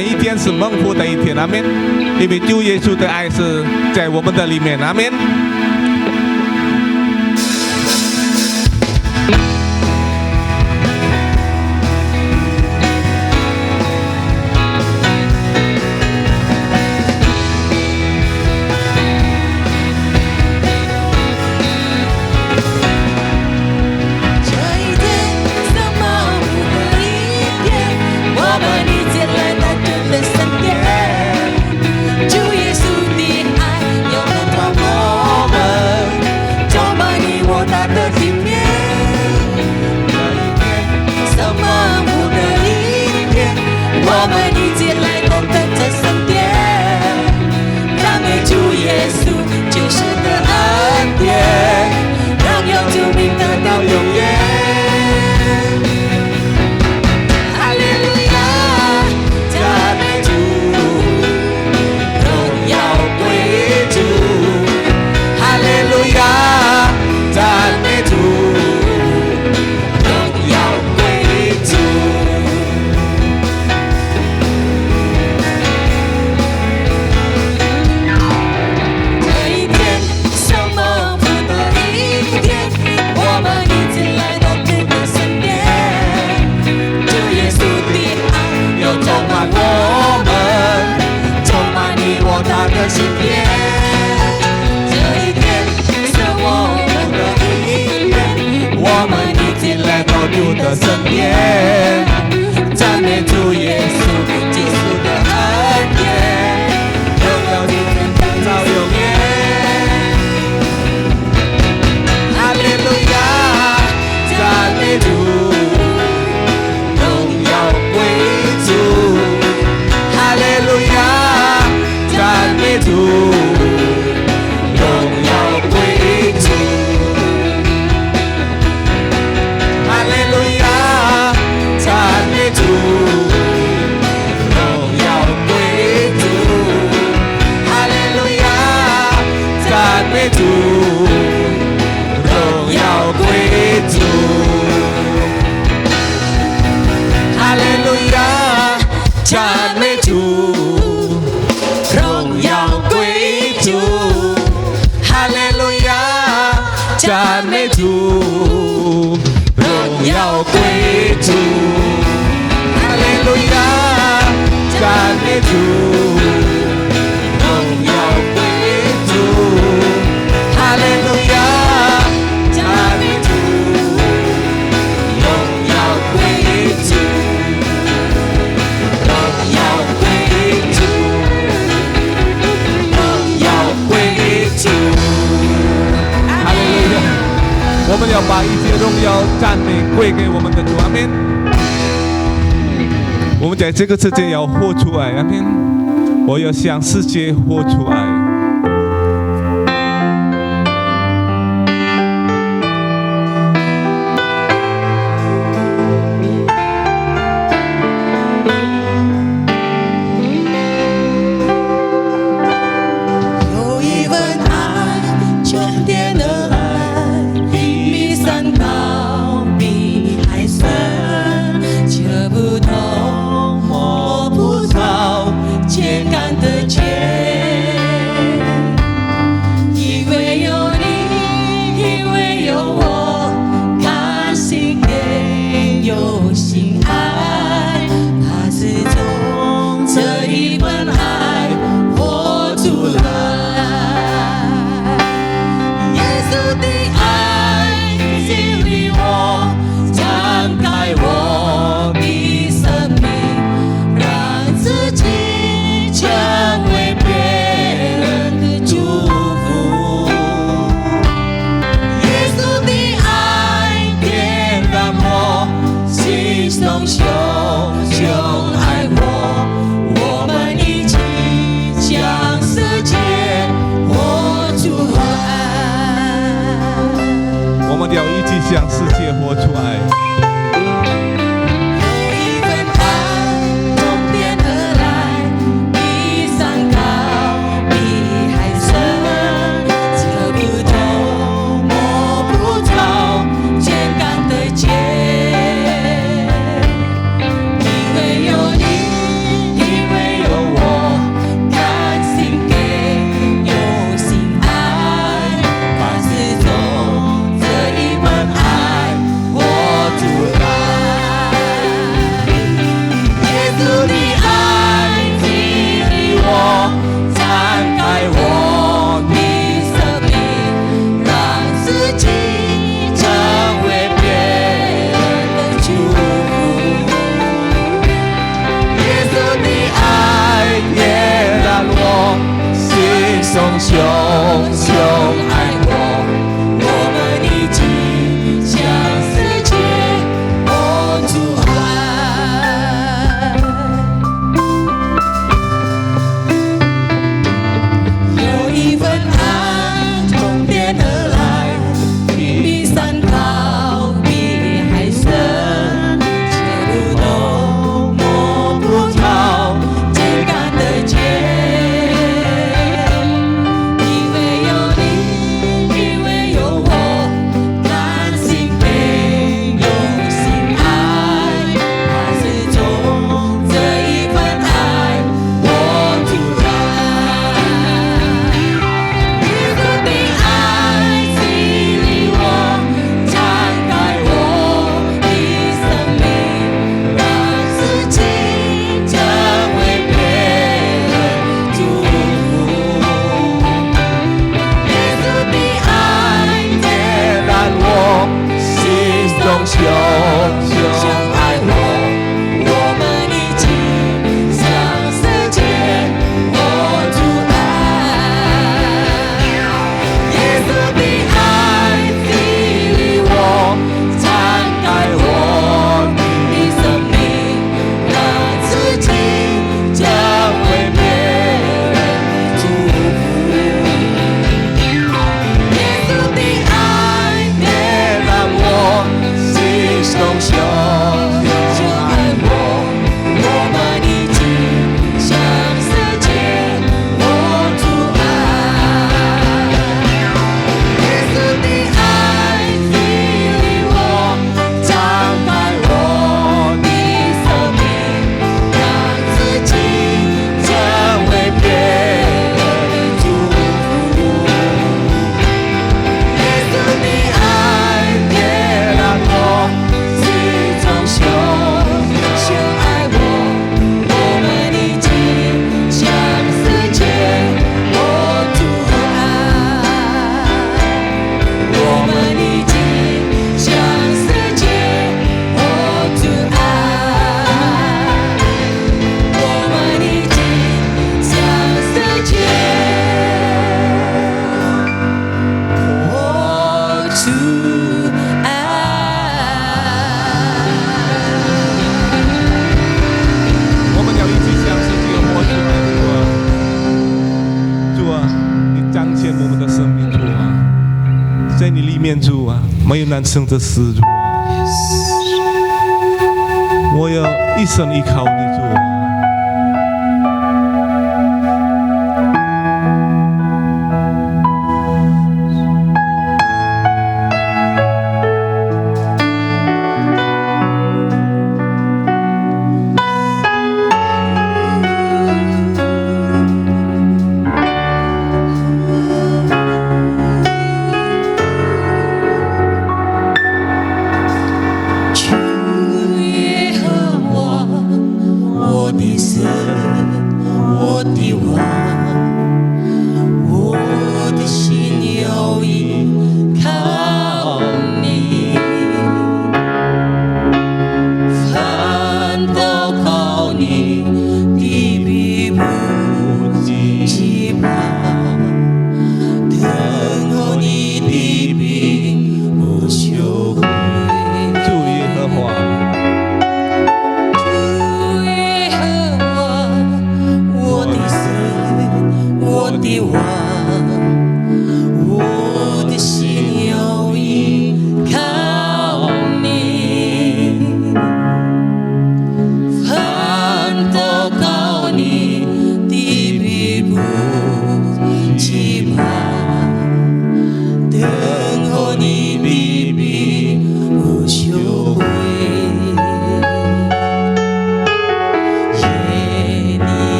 每一天是蒙福的一天，阿们。因为主耶稣的爱是在我们的里面，阿们。我们要把一切荣耀赞美归给我们的主，阿们。我们在这个世界要活出爱，阿们。我要向世界活出爱。要一起向世界活出爱。因为有你，因为没有难成的事，主啊！我要一生依靠你，主啊！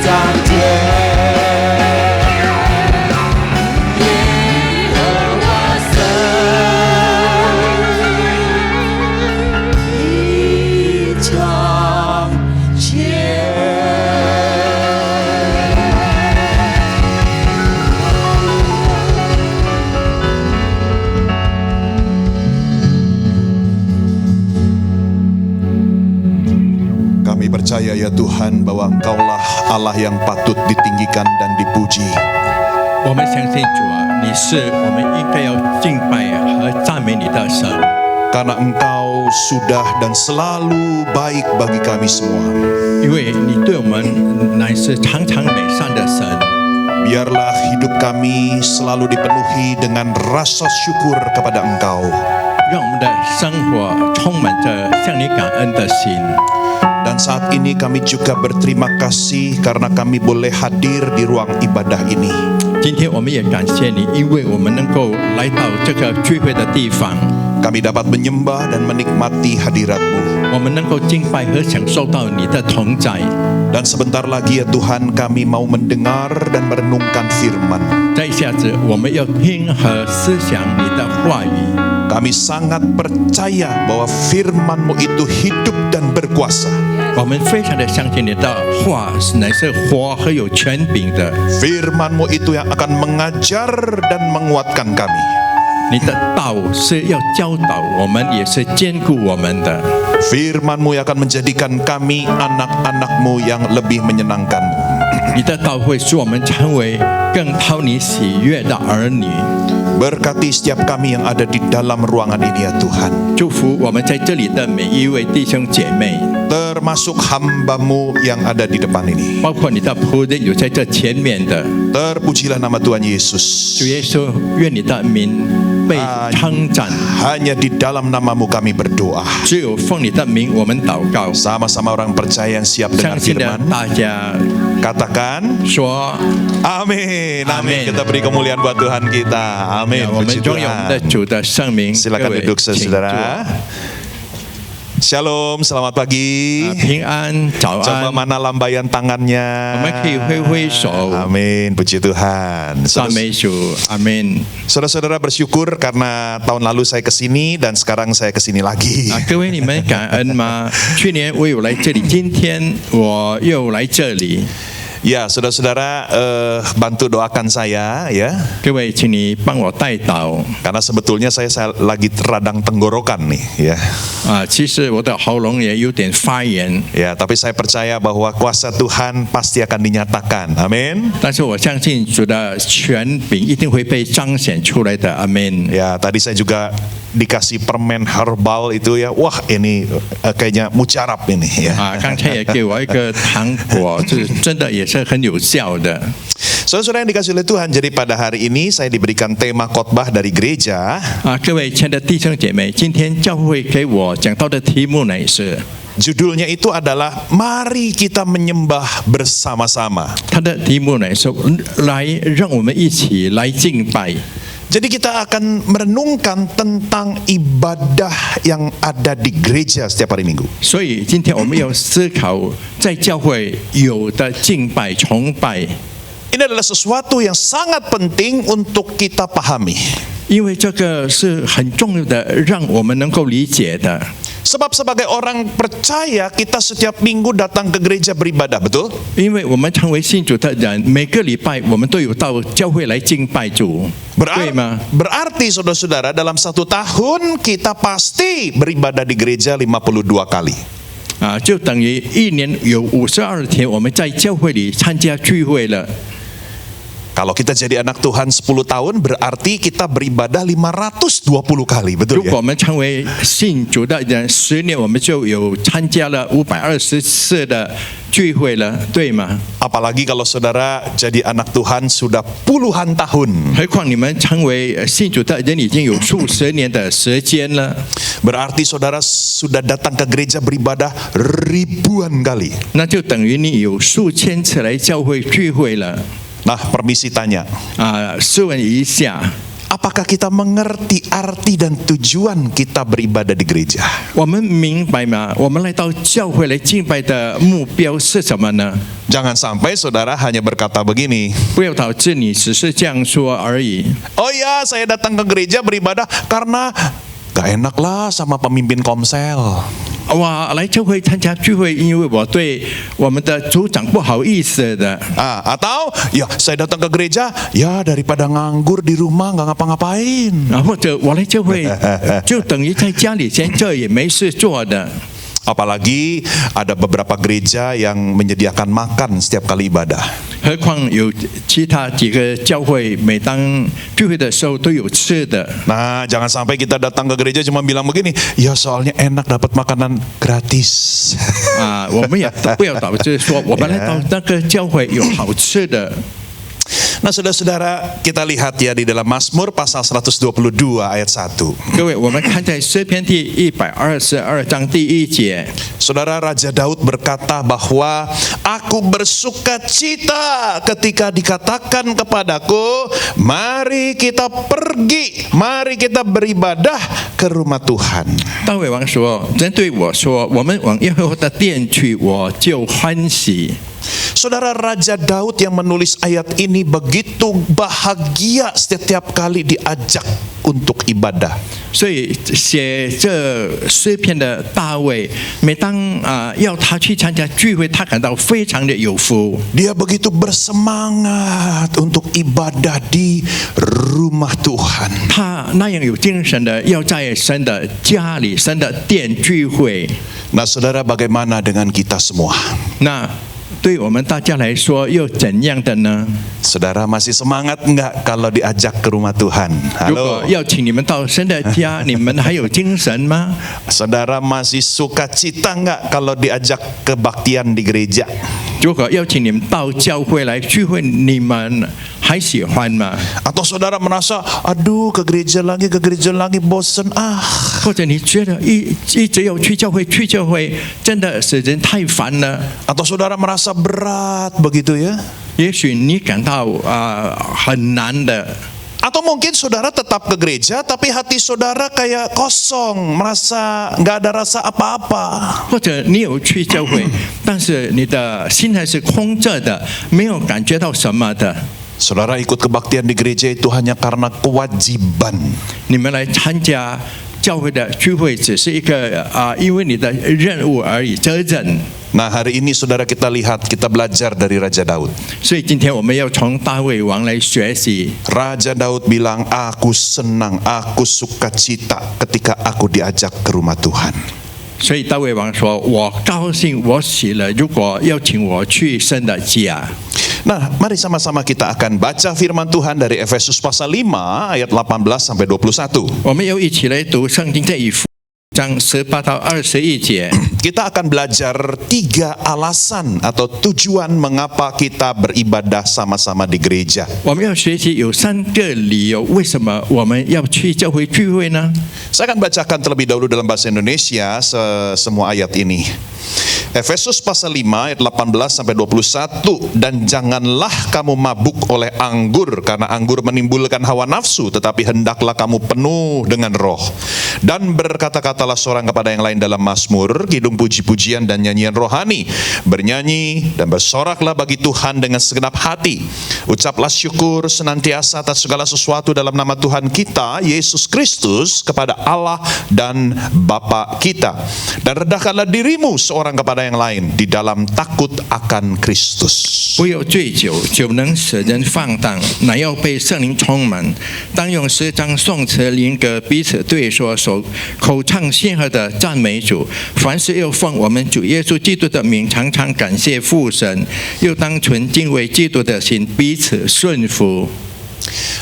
彰显。耶和华神，你彰显。Kami percaya ya Tuhan bahwa Engkaulah Allah yang patut ditinggikan dan dipuji. 我们相信主啊，你是我们应该要敬拜和赞美你的神， Karena Engkau sudah dan selalu baik bagi kami semua. 因为你对我们乃是常常美善的神。 Biarlah hidup kami selalu dipenuhi dengan rasa syukur kepada Engkau. 让我们的生活充满着向你感恩的心。 Dan saat ini kami juga berterima kasih karena kami boleh hadir di ruang ibadah ini. 今天我们也感谢你，因为我们能够来到这个聚会的地方， Kami dapat menyembah dan menikmati hadirat-Mu. 我们能够敬拜和享受到你的同在。 Dan sebentar lagi ya Tuhan, kami mau mendengar dan merenungkan firman. 再一下子，我们要听和思想你的话语。 Kami sangat percaya bahwa firman-Mu itu hidup dan berkuasa. 我们非常的相信你的话乃是活和有权柄的， Firman-Mu itu yang akan mengajar dan menguatkan kami. 你的道是要教导我们，也是坚固我们的。 Firman-Mu yang akan menjadikan kami anak-anak-Mu yang lebih menyenangkan-Mu. 你的道会使我们成为更讨你喜悦的儿女。 Berkati setiap kami yang ada di dalam ruangan ini ya Tuhan. 祝福我们在这里的每一位弟兄姐妹， Termasuk hamba-Mu yang ada di depan ini. 包括你的仆人有在这前面的。 Terpujilah nama Tuhan 主 Yesus. 耶稣，愿你的名被称赞。 Hanya di dalam nama-Mu kami berdoa. 只有奉你的名，我们祷告。 Sama-sama orang percaya yang siap dengar 相信的 firman. 大家 Katakan 说 amin. Amin. Amin. Kita beri kemuliaan buat Tuhan kita. Amin. 我们 Puji 荣耀我们的 Tuhan. 主的圣名。 Silakan 各位 duduk 请坐 saudara. Shalom, selamat pagi. 平安，早 Coba 安。 mana lambaian 我 tangannya. 们可以挥挥手， Amin, puji Tuhan. 赞美主，阿门。 Saudara-saudara bersyukur karena tahun lalu saya kesini dan sekarang saya kesini lagi. 各位你们感恩吗？去年我有来这里，今天我又来这里。 Ya, saudara-saudara bantu doakan saya ya. 各位，请你帮我代祷 Karena sebetulnya saya lagi radang tenggorokan nih ya. 其实我的喉咙也有点发炎， Ya, tapi saya percaya bahwa kuasa Tuhan pasti akan dinyatakan. Amin. 但是我相信主的权柄一定会被彰显出来的，阿门。 Ya, tadi saya juga dikasih permen herbal itu ya. Wah, ini kayaknya mujarab ini ya. 刚才也给我一个糖果，就是真的也是很有效的。 Saudara-saudara yang dikasih oleh Tuhan, jadi pada hari ini saya diberikan tema khotbah dari gereja. 各位亲爱的弟兄姐妹，今天教会给我讲到的题目乃是， Judulnya itu adalah Mari kita menyembah bersama-sama. 它的题目乃是来让我们一起来敬拜。 Jadi kita akan merenungkan tentang ibadah yang ada di gereja setiap hari Minggu. 所以今天我们要思考，在教会有的敬拜、崇拜， Ini adalah sesuatu yang sangat penting untuk kita pahami. 因为这个是很重要的，让我们能够理解的。 Sebab sebagai orang percaya kita setiap minggu datang ke gereja beribadah, betul? 因为我们成为信主的人，每个礼拜我们都有到教会来敬拜主，对吗？ Berarti saudara-saudara dalam satu tahun kita pasti beribadah di gereja 52 kali. 就等于一年有52天我们在教会里参加聚会了。 Kalau kita jadi anak Tuhan 10 tahun berarti kita beribadah 520 kali, 如 betul 果 ya? 我们成为信主的人，10年我们就有参加了520次的聚会了，对吗？ Apalagi kalau saudara jadi anak Tuhan sudah puluhan tahun. 何况你们成为信主的人已经有数十年的时间了， Berarti saudara sudah datang ke gereja beribadah ribuan kali. 那就等于你有数千次来教会聚会了。 Nah, permisi tanya. 试问一下， Apakah kita mengerti arti dan tujuan kita beribadah di gereja? 我们明白吗？我们来到教会来敬拜的目标是什么呢？ Jangan sampai saudara hanya berkata begini, 不要导致你只是这样说而已。 oh ya saya datang ke gereja beribadah karena gak enak lah sama pemimpin komsel. 我来教会参加聚会，因为我对我们的组长不好意思的。 Atau ya saya datang ke gereja ya daripada nganggur di rumah gak ngapa-ngapain. 或者我来教会就等于在家里闲着也没事做的。 Apalagi ada beberapa gereja yang menyediakan makan setiap kali ibadah. 何况有其他几个教会，每当聚会的时候都有吃的。 Nah, jangan sampai kita datang ke gereja cuma bilang begini, ya soalnya enak dapat makanan gratis. 我们也不要导致说我们来到那个教会有好吃的。 Nah, saudara-saudara, kita lihat ya di dalam Mazmur pasal 122 ayat 1. 各位，我们看在诗篇第122章第1节。 Saudara Raja Daud berkata bahwa aku bersuka cita ketika dikatakan kepadaku, mari kita pergi, mari kita beribadah ke rumah Tuhan. 大卫王说：“人对我说，我们往耶和华的殿去，我就欢喜。” Saudara Raja Daud yang menulis ayat ini begitu bahagia setiap kali diajak untuk ibadah. 所以写这诗篇的大卫，每当要他去参加聚会，他感到非常的有福。 Dia begitu bersemangat untuk ibadah di rumah Tuhan. 他那样有精神的，要在神的家里、神的殿聚会。 Nah, saudara, bagaimana dengan kita semua? 那对我们大家来说，又怎样的呢？ Saudara masih semangat enggak kalau diajak ke rumah Tuhan? 如果 Halo. 要请你们到神的家，你们还有精神吗？ Saudara masih suka cita enggak kalau diajak kebaktian di gereja? 如果要请你们到教会来聚会，你们还喜欢吗？ Atau saudara merasa, aduh ke gereja lagi bosen ah. 或者你觉得一直要去教会，真的使人太烦了？ Atau saudara merasa berat begitu ya? 也许你感到很难的。 Atau mungkin saudara tetap ke gereja tapi hati saudara kayak kosong, merasa nggak ada rasa apa-apa. 或者你有去教会，但是你的心还是空着的，没有感觉到什么的。 Saudara ikut kebaktian di gereja itu hanya karena kewajiban. 你们来参加教会的聚会，只是一个因为你的任务而已，责任。 Nah, hari ini saudara kita belajar dari Raja Daud. 所以今天我们要从大卫王来学习。 Raja Daud bilang, aku senang, aku sukacita ketika aku diajak ke rumah Tuhan. 所以大卫王说：“我高兴，我喜乐。如果要请我去神的家。” Nah, mari sama-sama kita akan baca firman Tuhan dari Efesus pasal 5 ayat 18 sampai 21. 我们要一起来读圣经在以弗章18到21节。 Kita akan belajar 3 alasan atau tujuan mengapa kita beribadah sama-sama di gereja. 我们要学习有3个理由，为什么我们要去教会聚会呢？ Saya akan bacakan terlebih dahulu dalam bahasa Indonesia semua ayat ini. Efesus pasal 5 ayat 18 sampai 21, dan janganlah kamu mabuk oleh anggur, karena anggur menimbulkan hawa nafsu, tetapi hendaklah kamu penuh dengan roh. Dan berkata-katalah seorang kepada yang lain dalam mazmur, kidung puji-pujian dan nyanyian rohani. Bernyanyi dan bersoraklah bagi Tuhan dengan segenap hati. Ucaplah syukur senantiasa atas segala sesuatu dalam nama Tuhan kita Yesus Kristus kepada Allah dan Bapa kita. Dan rendahkanlah dirimu seorang kepada yang lain di dalam takut akan Kristus. 不要醉酒，酒能使人放荡，乃要被圣灵充满。当用诗章、颂词、灵歌彼此对说，口唱心和的赞美主。凡事要奉我们主耶稣基督的名，常常感谢父神，又当存敬畏基督的心，彼此顺服。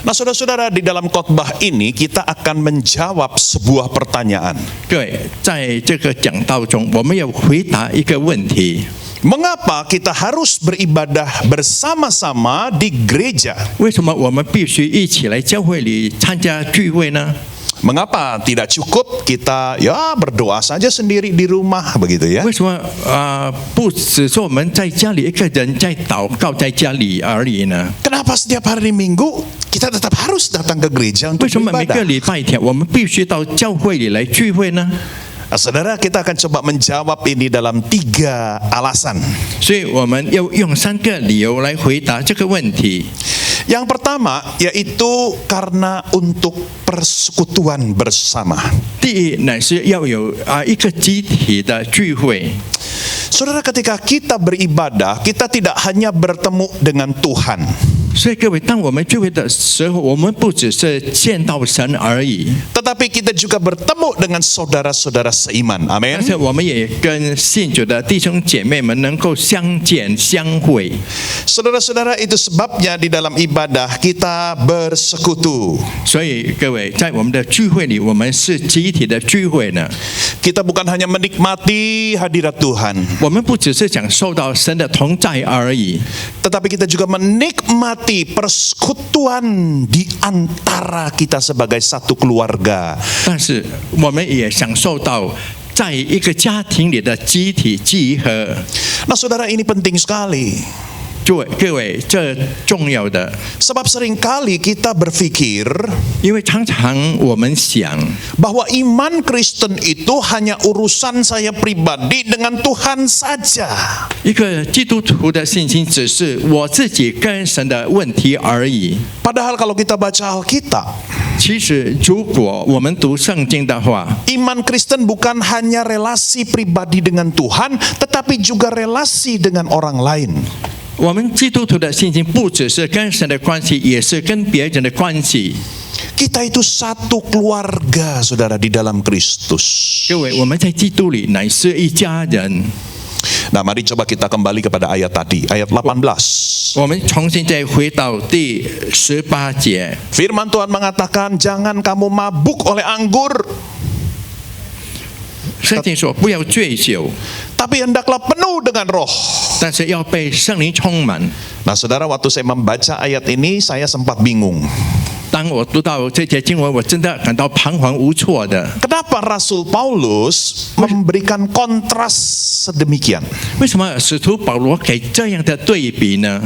Nah, saudara-saudara, di dalam khotbah ini kita akan menjawab sebuah pertanyaan. 各位，在这个讲道中，我们要回答一个问题。 Mengapa kita harus beribadah bersama-sama di gereja? 为什么我们必须一起来教会里参加聚会呢？ Mengapa tidak cukup kita ya berdoa saja sendiri di rumah begitu ya? 为什么不只说我们在家里一个人在祷告在家里而已呢？ Kenapa setiap hari Minggu kita tetap harus datang ke gereja 为 untuk 什么每个 beribadah? 礼拜天我们必须到教会里来聚会呢？ Nah, saudara, kita akan coba menjawab ini dalam 3 alasan. 所以我们要用3个理由来回答这个问题。 Yang pertama yaitu karena untuk persekutuan bersama. 第一乃是要有一个集体的聚会。 Saudara, ketika kita beribadah, kita tidak hanya bertemu dengan Tuhan. 所以各位，当我们聚会的时候，我们不只是见到神而已， Tetapi kita juga bertemu dengan saudara-saudara seiman. 但 Amin. 是我们也跟信主的弟兄姐妹们能够相见相会。 Saudara-saudara, itu sebabnya di dalam ibadah kita bersekutu. 所以各位，在我们的聚会里，我们是集体的聚会呢。 Kita bukan hanya menikmati hadirat Tuhan, 我们不只是享受到神的同在而已， tetapi kita juga menikmati persekutuan di antara kita sebagai satu keluarga. 但是我们也享受到在一个家庭里的集体集合。 Nah, saudara, ini penting sekali. 各位，这重要的， Sebab seringkali kita berpikir 因为常常我们想， bahwa iman Kristen itu hanya urusan saya pribadi dengan Tuhan saja. 一个基督徒的信心只是我自己跟神的问题而已。 Padahal kalau kita baca Alkitab, 其实，如果我们读圣经的话， iman Kristen bukan hanya relasi pribadi dengan Tuhan, tetapi juga relasi dengan orang lain. 我们基督徒的信心不只是跟神的关系，也是跟别人的关系。 Kita itu satu keluarga, saudara, di dalam Kristus. 各位，我们在基督里乃是一家人。 Nah, mari coba kita kembali kepada ayat tadi, ayat 18. 我们重新再回到第18节， Firman Tuhan mengatakan, jangan kamu mabuk oleh anggur, 圣经说不要醉酒， tapi hendaklah penuh dengan roh. 但是要被圣灵充满。 Nah, saudara, waktu saya membaca ayat ini, saya sempat bingung. 当我读到这节经文，我真的感到彷徨无措的。 Kenapa Rasul Paulus memberikan kontras sedemikian? 为什么使徒保罗给这样的对比呢？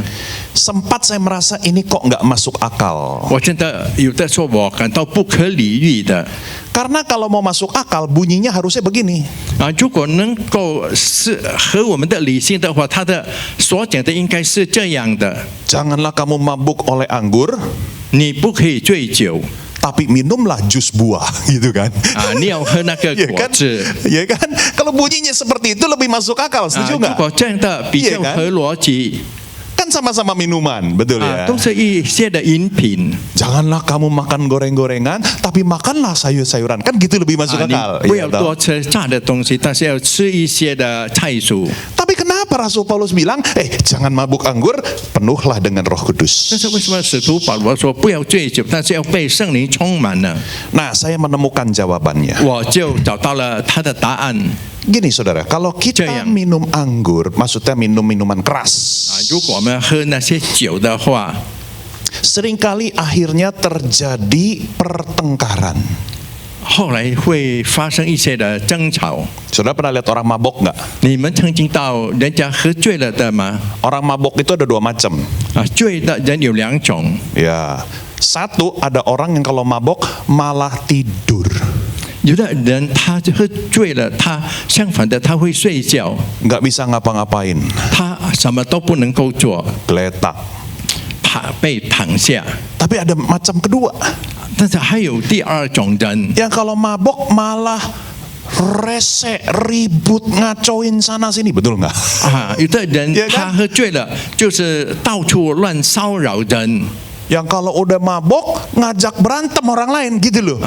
Sempat saya merasa ini kok nggak masuk akal. 我真的有的说，我感到不可理喻的。 Karena kalau mau masuk akal, bunyinya harusnya begini. 如果能够是和我们的理性的话，他的所讲的应该是这样的： Janganlah kamu mabuk oleh anggur, 你不可以醉酒， tapi minumlah jus buah, gitu kan? 你要喝那个 Ya 果 kan? 汁。 Ya kan? Kalau bunyinya seperti itu lebih masuk akal, setuju 如 nggak? 果这样的比较 Iya kan? 合逻辑， Kan sama-sama minuman, betul ya? 都是一些的饮品。 Janganlah kamu makan goreng-gorengan, tapi makanlah sayur-sayuran. Kan gitu lebih masuk 你 akal. 不 Iya 要 toh? 多吃炸的东西，但是要吃一些的菜蔬。 Tapi kenapa Rasul Paulus bilang, jangan mabuk anggur, penuhlah dengan Roh 但 Kudus. 是为什么使徒保罗说不要醉酒，但是要被圣灵充满呢？ Nah, saya menemukan jawabannya. 我就找到了他的答案。 Gini saudara, kalau kita Jayang. minum anggur, maksudnya minum minuman keras, 如果我们喝那些酒的话， seringkali akhirnya terjadi pertengkaran. 后来会发生一些的争吵。 Saudara pernah lihat orang mabok nggak? 你们曾经到人家喝醉了的吗？ Orang mabok itu ada 2 macam. 醉的人有2种， Ya, satu ada orang yang kalau mabok malah tidur, 有的人他喝醉了，他相反的他会睡觉， nggak bisa ngapa-ngapain, 他什么都不能够做， geletak. 被躺下。 Tapi ada macam kedua, 但是还有第2种人， yang kalau mabok malah rese, ribut, ngacoin sana sini, betul nggak? 有的人 Ya kan? 他喝醉了，就是到处乱骚扰人。 Yang kalau udah mabok ngajak berantem orang lain gitu loh.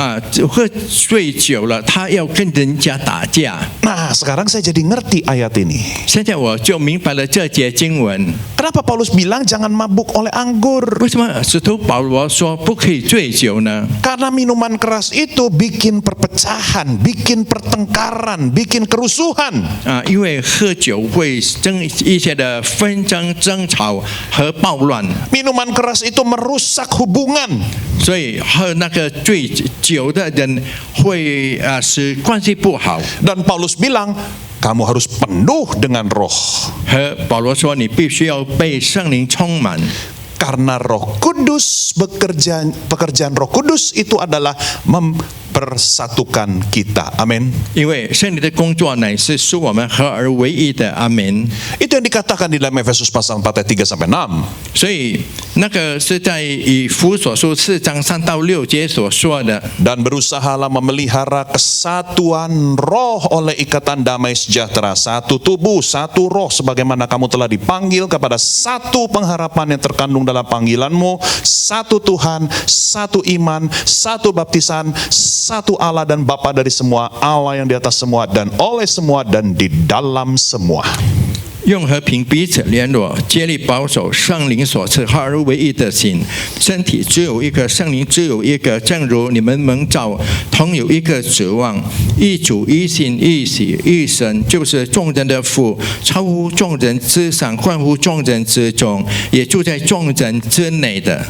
喝醉酒了，他要跟人家打架。 Nah, sekarang saya jadi ngerti ayat ini. 现在我就明白了这节经文， Kenapa Paulus bilang jangan mabuk oleh anggur? 为什么使徒保罗说不可以醉酒呢？ Karena minuman keras itu bikin perpecahan, bikin pertengkaran, bikin kerusuhan. 因为喝酒会增一些的纷争、争吵和暴乱。 Minuman keras itu merusak merusak hubungan. 所以和那个醉酒的人会使关系不好。 Dan Paulus bilang, kamu harus penuh dengan roh. 和保罗说，你必须要被圣灵充满。 Karena Roh Kudus pekerjaan Roh Kudus itu adalah mempersatukan kita. Amin. 因为圣灵的工作乃是使我们合而为一的。阿门。 Itu yang dikatakan di dalam Efesus pasal 4 ayat 3 sampai 6. 所以那个是在以弗所书4章3到6节所说的。 Dan berusahalah memelihara kesatuan roh oleh ikatan damai sejahtera. Satu tubuh, satu roh, sebagaimana kamu telah dipanggil kepada satu pengharapan yang terkandung dalam panggilanmu. Satu Tuhan, satu iman, satu baptisan, satu Allah dan Bapa dari semua, Allah yang di atas semua dan oleh semua dan di dalam semua. 用和平彼此联络，竭力保守圣灵所赐合而为一的心。身体只有一个，圣灵只有一个，正如你们蒙召，同有一个指望，一主、一信、一喜、一神，就是众人的父，超乎众人之上，贯乎众人之中，也住在众人之内的。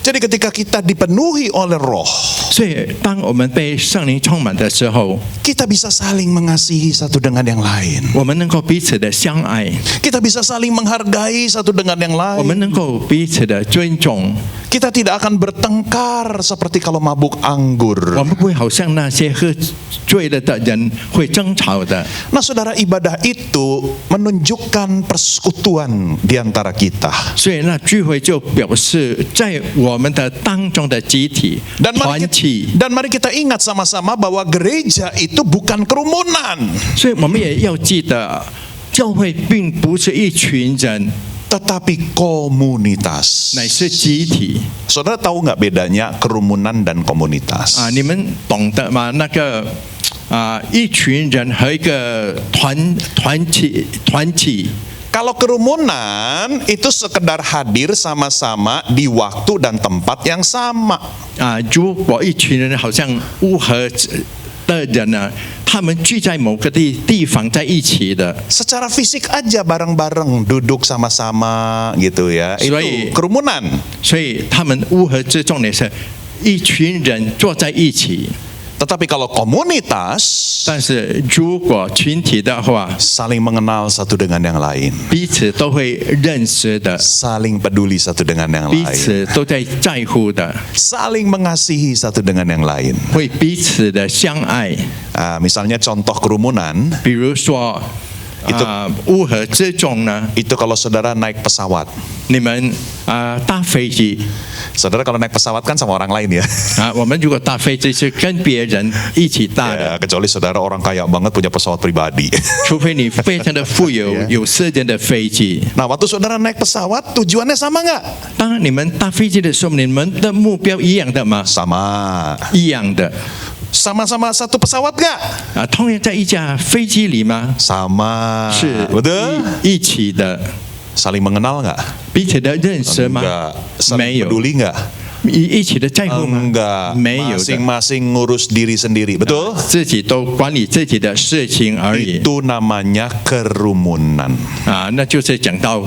Jadi ketika kita dipenuhi oleh roh, 所以，当我们被圣灵充满的时候， kita bisa saling mengasihi satu dengan yang lain. 我们能够彼此的相爱， Kita bisa saling menghargai satu dengan yang 我们 lain. 能够彼此的尊重。 Kita tidak akan bertengkar seperti kalau mabuk anggur. 我们不会好像那些喝醉了的人会争吵的。 Nah, saudara, ibadah itu menunjukkan persekutuan di antara kita. 所以那聚会就表示在我们的当中的集体 Dan 团 mari 体。 kita ingat sama-sama bahwa gereja itu bukan kerumunan, 所以我们也要记得，教会并不是一群人， tetapi komunitas. 乃是集体。 Saudara tahu nggak bedanya kerumunan dan komunitas? 你们懂得吗？那个一群人和一个团体。 Kalau kerumunan itu sekedar hadir sama-sama di waktu dan tempat yang sama. 如果一群人好像乌合的人呢，他们聚在某个地方在一起的， Secara fisik aja bareng-bareng duduk sama-sama gitu ya. Itu所以- kerumunan. 所以他们乌合之众也是一群人坐在一起。 Tetapi kalau komunitas 但是如果群体的话， saling mengenal satu dengan yang lain, 彼此都会认识的， saling peduli satu dengan yang 彼 lain, 此都在乎的， saling mengasihi satu dengan yang lain. 会彼此的相爱。 Misalnya contoh kerumunan 比如说，乌合之众呢， itu kalau saudara naik pesawat. 你们搭飞机 Saudara kalau naik pesawat kan sama orang lain ya. 我们如果搭飞机是跟别人一起搭的， Ya, kecuali saudara orang kaya banget punya pesawat pribadi. 除非你非常的富有，有私人的飞机。 Nah, waktu saudara naik pesawat tujuannya sama nggak? 当你们搭飞机的时候，你们的目标一样的吗？ Sama. 一样的。 Sama-sama satu pesawat nggak? 同样在一架飞机里吗？ Sama. 是 Betul? 一起的， Saling mengenal nggak? 彼此的认识吗？ Enggak. 没 Saling 有。 peduli nggak? 一起的在乎吗？ Enggak. 没有的， Masing-masing ngurus diri sendiri. Betul? 自己都管理自己的事情而已。 Itu namanya kerumunan. 那就是讲到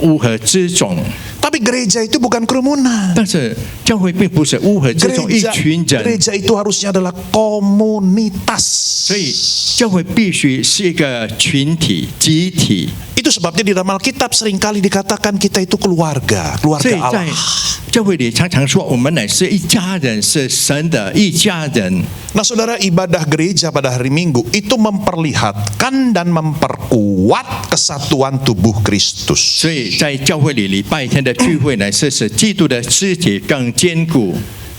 乌合之众。 Tapi gereja itu bukan kerumunan. 但是教会并不是乌合之众，一群人。 Gereja itu harusnya adalah komunitas. 所以教会必须是一个群体、集体。 Itu sebabnya di dalam Alkitab seringkali dikatakan kita itu keluarga, 所 keluarga 以在 Allah. 教会里常常说，我们乃是一家人，是神的一家人。 Nah, saudara, ibadah gereja pada hari Minggu itu memperlihatkan dan memperkuat kesatuan tubuh Kristus. 所以在教会里礼拜天的聚会乃是使基督的肢体更坚固。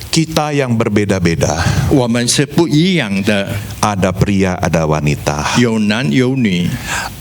Kita yang berbeda-beda. 我们是不一样的， Ada pria, ada wanita. 有男有女，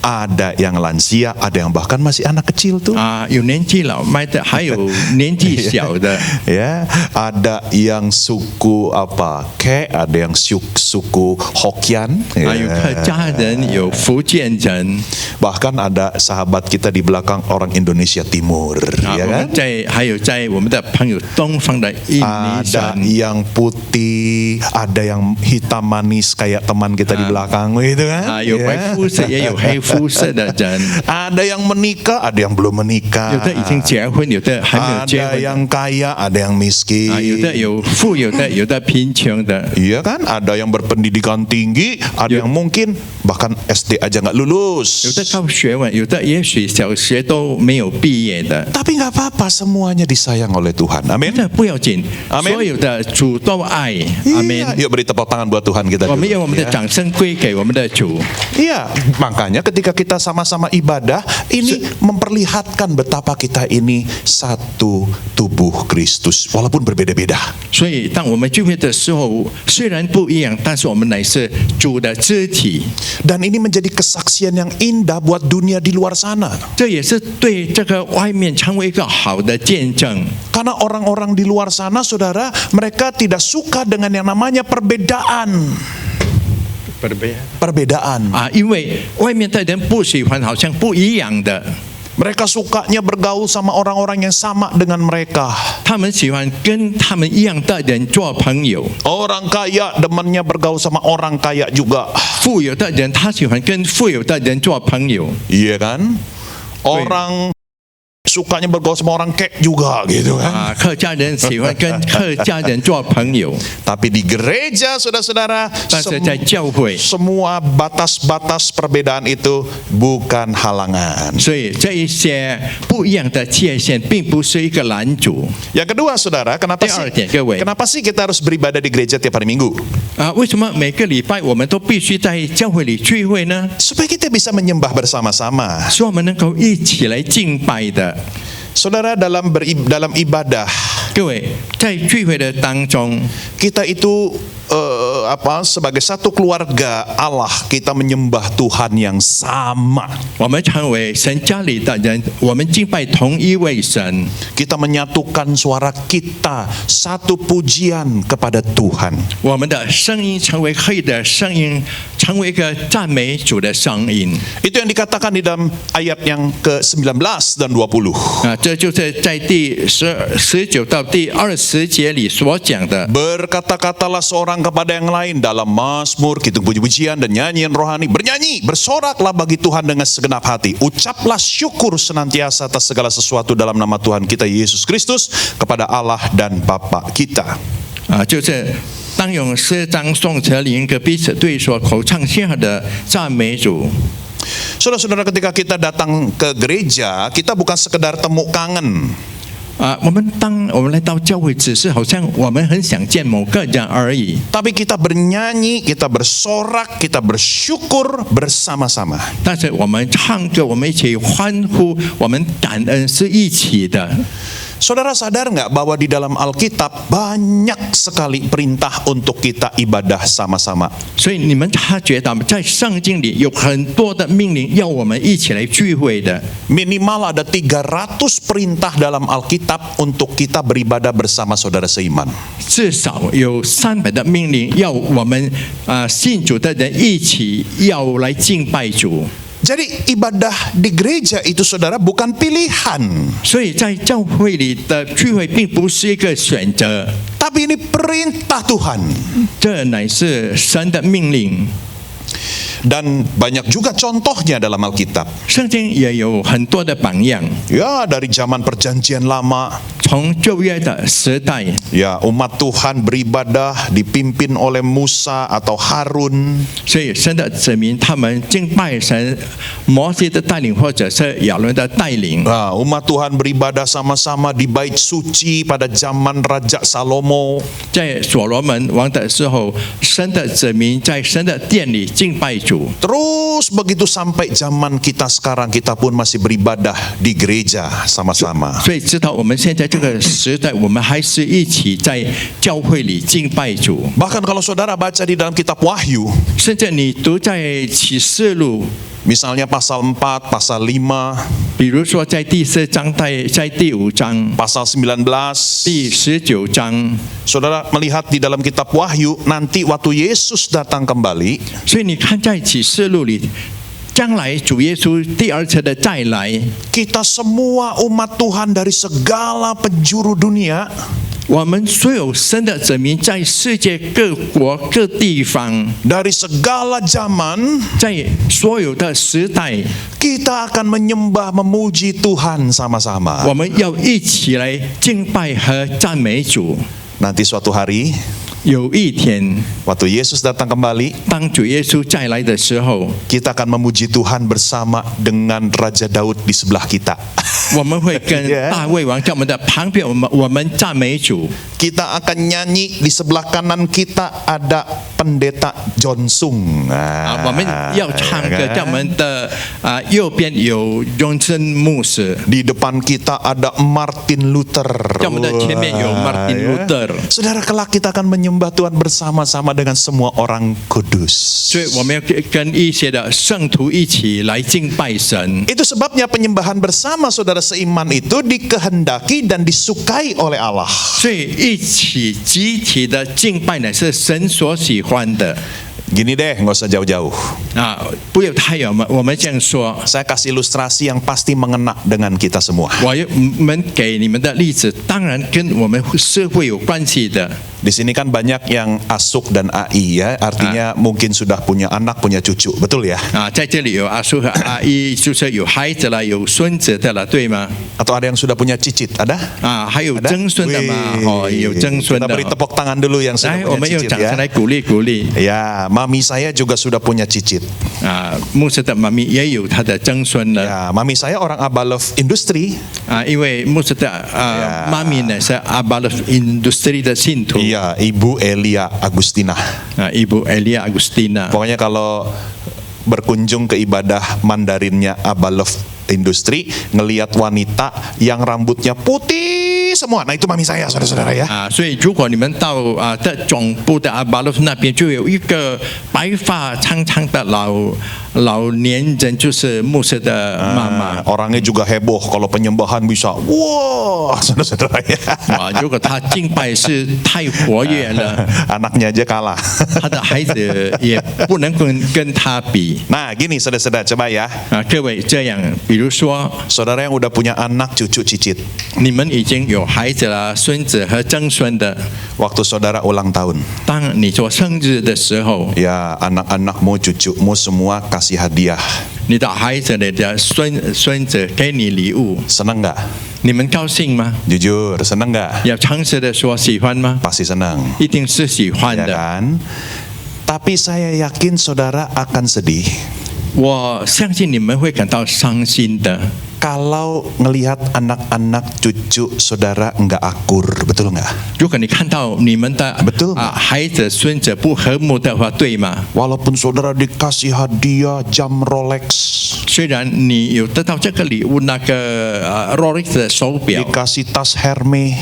Ada yang lansia, ada yang bahkan masih anak kecil tuh. 有年纪老迈的，还有年纪小的。 Ya, ada yang suku apa? Ada yang suku Hokkien. 有客家人，有福建人。 Bahkan ada sahabat kita di belakang orang Indonesia Timur, 我 ya 们 kan? 还有在我们的朋友东方的印尼 Ada 神。 yang putih, ada yang hitam manis kayak teman kita di belakang gitu kan. 有白 Ya. 肤色也有黑肤色的人， Ada yang menikah, ada yang belum menikah. 有的已经结婚，有的还没有结 Ada 婚的。 yang kaya, ada yang miskin. 有的有富有的，有的贫穷的， Iya kan, ada yang berpendidikan tinggi, ada Ya. yang mungkin bahkan SD aja nggak lulus. 有的高学问，有的也许小学都没有毕业的。 Tapi nggak apa-apa, semuanya disayang oleh Tuhan. Amin. 这不要紧， Amin. 所有的主都爱，阿门。 Iya, yuk beri tepuk tangan buat Tuhan kita 我们 dulu, 用我们的 ya. 掌声归给我们的主。 Iya, makanya ketika kita sama-sama ibadah, ini memperlihatkan betapa kita ini satu tubuh Kristus, walaupun berbeda-beda. 所以，当我们聚会的时候，虽然不一样，但是我们乃是主的肢体。 Dan ini menjadi kesaksian yang indah buat dunia di luar sana. 这也是对这个外面成为一个好的见证。 Karena orang-orang di luar sana, saudara, mereka tidak suka dengan yang namanya perbedaan. Perbedaan. 啊，因为外面的人不喜欢好像不一样的， Mereka sukanya bergaul sama orang-orang yang sama dengan mereka. 他们喜欢跟他们一样的人做朋友。 Orang kaya demennya bergaul sama orang kaya juga. 富有的人他喜欢跟富有的人做朋友。 Iya kan? Orang sukanya bergaul sama orang kek juga gitu kan. 啊，客家人喜欢跟客家人做朋友， Tapi di gereja, saudara-saudara, 但是在教会， semua batas-batas perbedaan itu bukan halangan. 所以这一些不一样的界限，并不是一个拦阻。 Yang kedua, saudara, kenapa Di sih, artinya, kewe. kenapa sih kita harus beribadah di gereja tiap hari Minggu? 啊，为什么每个礼拜我们都必须在教会里聚会呢？ Supaya kita bisa menyembah bersama-sama. 所以我们能够一起来敬拜的。 Saudara, dalam ibadah 各位，在聚会的当中， kita itu sebagai satu keluarga Allah, kita menyembah Tuhan yang sama. 我们成为神家里的人，我们敬拜同一位神， Kita menyatukan suara kita, satu pujian kepada Tuhan. 我们的声音成为黑的声音，成为一个赞美主的声音。 Itu yang dikatakan di dalam ayat yang ke-19 dan 20. 啊，这就是在第19到第20节里所讲的。 Berkata-katalah seorang kepada yang lain dalam mazmur, kidung puji-pujian dan nyanyian rohani. Bernyanyi, bersoraklah bagi Tuhan dengan segenap hati. Ucaplah syukur senantiasa atas segala sesuatu dalam nama Tuhan kita Yesus Kristus kepada Allah dan Bapa kita. 啊，就是当用诗章、颂词、灵歌彼此对说，口唱心和的赞美主。 Saudara-saudara, ketika kita datang ke gereja, kita bukan sekedar temu kangen. 啊，我们来到教会，只是好像我们很想见某个人而已。 Tapi kita bernyanyi, kita bersorak, kita bersyukur bersama-sama. 但是我们唱歌，我们一起欢呼，我们感恩是一起的。 Saudara sadar nggak bahwa di dalam Alkitab banyak sekali perintah untuk kita ibadah sama-sama. 所以你们察觉到，在圣经里有很多的命令要我们一起来聚会的。 Minimal ada 300 perintah dalam Alkitab untuk kita beribadah bersama saudara seiman. 至少有300的命令要我们信主的人一起要来敬拜主。 Jadi ibadah di gereja itu saudara bukan pilihan. 所以在教会里的聚会并不是一个选择， Tapi ini perintah Tuhan. 这乃是神的命令。 Dan banyak juga contohnya dalam Alkitab. 圣经也有很多的榜样， Ya, dari zaman perjanjian lama. 从旧约的时代， Ya, umat Tuhan beribadah dipimpin oleh Musa atau Harun. 所以神的子民他们敬拜神，摩西的带领或者是亚伦的带领。 Nah, umat Tuhan beribadah sama-sama di bait suci pada zaman Raja Salomo. 在所罗门王的时候，神的子民在神的殿里敬拜主。 Terus begitu sampai zaman kita sekarang, kita pun masih beribadah di gereja sama-sama. 所以知道我们现在这个时代，我们还是一起在教会里敬拜主。 Bahkan kalau saudara baca di dalam kitab Wahyu, 甚至你读在启示录， misalnya pasal 4, pasal 5, 比如说在第4章、在第5章、 pasal 19, 第19章， saudara melihat di dalam kitab Wahyu, nanti waktu Yesus datang kembali, 所以你看在启示录里，将来主耶稣第2次的再来， kita semua umat Tuhan dari segala penjuru dunia, 我们所有生的子民在世界各国各地方， dari segala zaman 在所有的时代， kita akan menyembah memuji Tuhan sama-sama. 我们要一起来敬拜和赞美主。 Nanti suatu hari 有一天， waktu Yesus datang kembali, 当主耶稣再来的时候， kita akan memuji Tuhan bersama dengan Raja Daud di sebelah kita. 我们会跟 Yeah. 大卫王在我们的旁边，我们赞美主。 Kita akan nyanyi di sebelah kanan kita ada pendeta John Sung. 我们要唱歌，在我们的右边有荣森牧师， Di depan kita ada Martin Luther. 在我们的前面有 Martin Luther。 Saudara, kelak kita akan menyembah Tuhan bersama-sama dengan semua orang kudus. 所以我们要跟一些的圣徒一起来敬拜神。 Itu sebabnya penyembahan bersama saudara seiman itu dikehendaki dan disukai oleh Allah. 所以一起集体的敬拜呢，是神所喜欢的 Gini deh, nggak usah jauh-jauh. 啊！不要太远，我们这样说。 Saya kasih ilustrasi yang pasti mengena dengan kita semua. 我们给你们的例子，当然跟我们是会有关系的。 Di sini kan banyak yang asuk dan AI ya, artinya mungkin sudah punya anak, punya cucu, betul ya? 啊，在这里有阿叔和阿姨，就是有孩子了，有孙子的了，对吗？ Atau ada yang sudah punya cicit, ada? 啊，还有 Ada? 曾孙的嘛？ Wih, 哦，有曾孙 kita 的 beri。tepuk tangan dulu yang sudah 来，我 punya 们用 cicit 掌声 ya. 来鼓励鼓励。 Ya, mami saya juga sudah punya cicit. 啊，牧师的妈咪也有他的曾孙了。 Ya, mami saya orang Abalov Industri. 啊，因为牧师的妈咪呢是阿巴勒 industry 的信徒。 Iya, Ibu Elia Agustina. 啊，Ibu Elia Agustina。 Pokoknya kalau berkunjung ke ibadah Mandarinnya Abalov Industri, ngelihat wanita yang rambutnya putih semua. Nah, itu mami saya, saudara-saudara ya. 啊，所以如果你们到的总部的阿巴勒那边，就有一个白发苍苍的老年人，就是牧师的妈妈。 Orangnya juga heboh kalau penyembahan bisa. Wah, saudara-saudara ya. 啊，如果他敬拜是太活跃了， Anaknya aja kalah. 他的孩子也不能跟他比。 Nah, gini saudara-saudara, coba ya. 啊，各位这样，比如说 Saudara yang udah punya anak, cucu, cicit. 你们已经有孩子了、孙子和曾孙的， Waktu saudara ulang tahun. 当你做生日的时候， Ya, anak-anakmu, cucumu semua kasih hadiah. 你的孩子、你的孙子给你礼物， Senang nggak? 你们高兴吗？ Jujur, senang nggak? 要诚实的说，喜欢吗？ Pasti senang. 一定是喜欢 Ya 的。 kan? Tapi saya yakin saudara akan sedih 我相信你们会感到伤心的。 kalau ngelihat anak-anak cucu saudara nggak akur, betul nggak? 如果你看到你们的 Betul 孩子、孙子不和睦的话，对吗？ Walaupun saudara dikasih hadiah jam Rolex, 虽然你有得到这个礼物，那个Rolex 的手表 dikasih tas Hermes,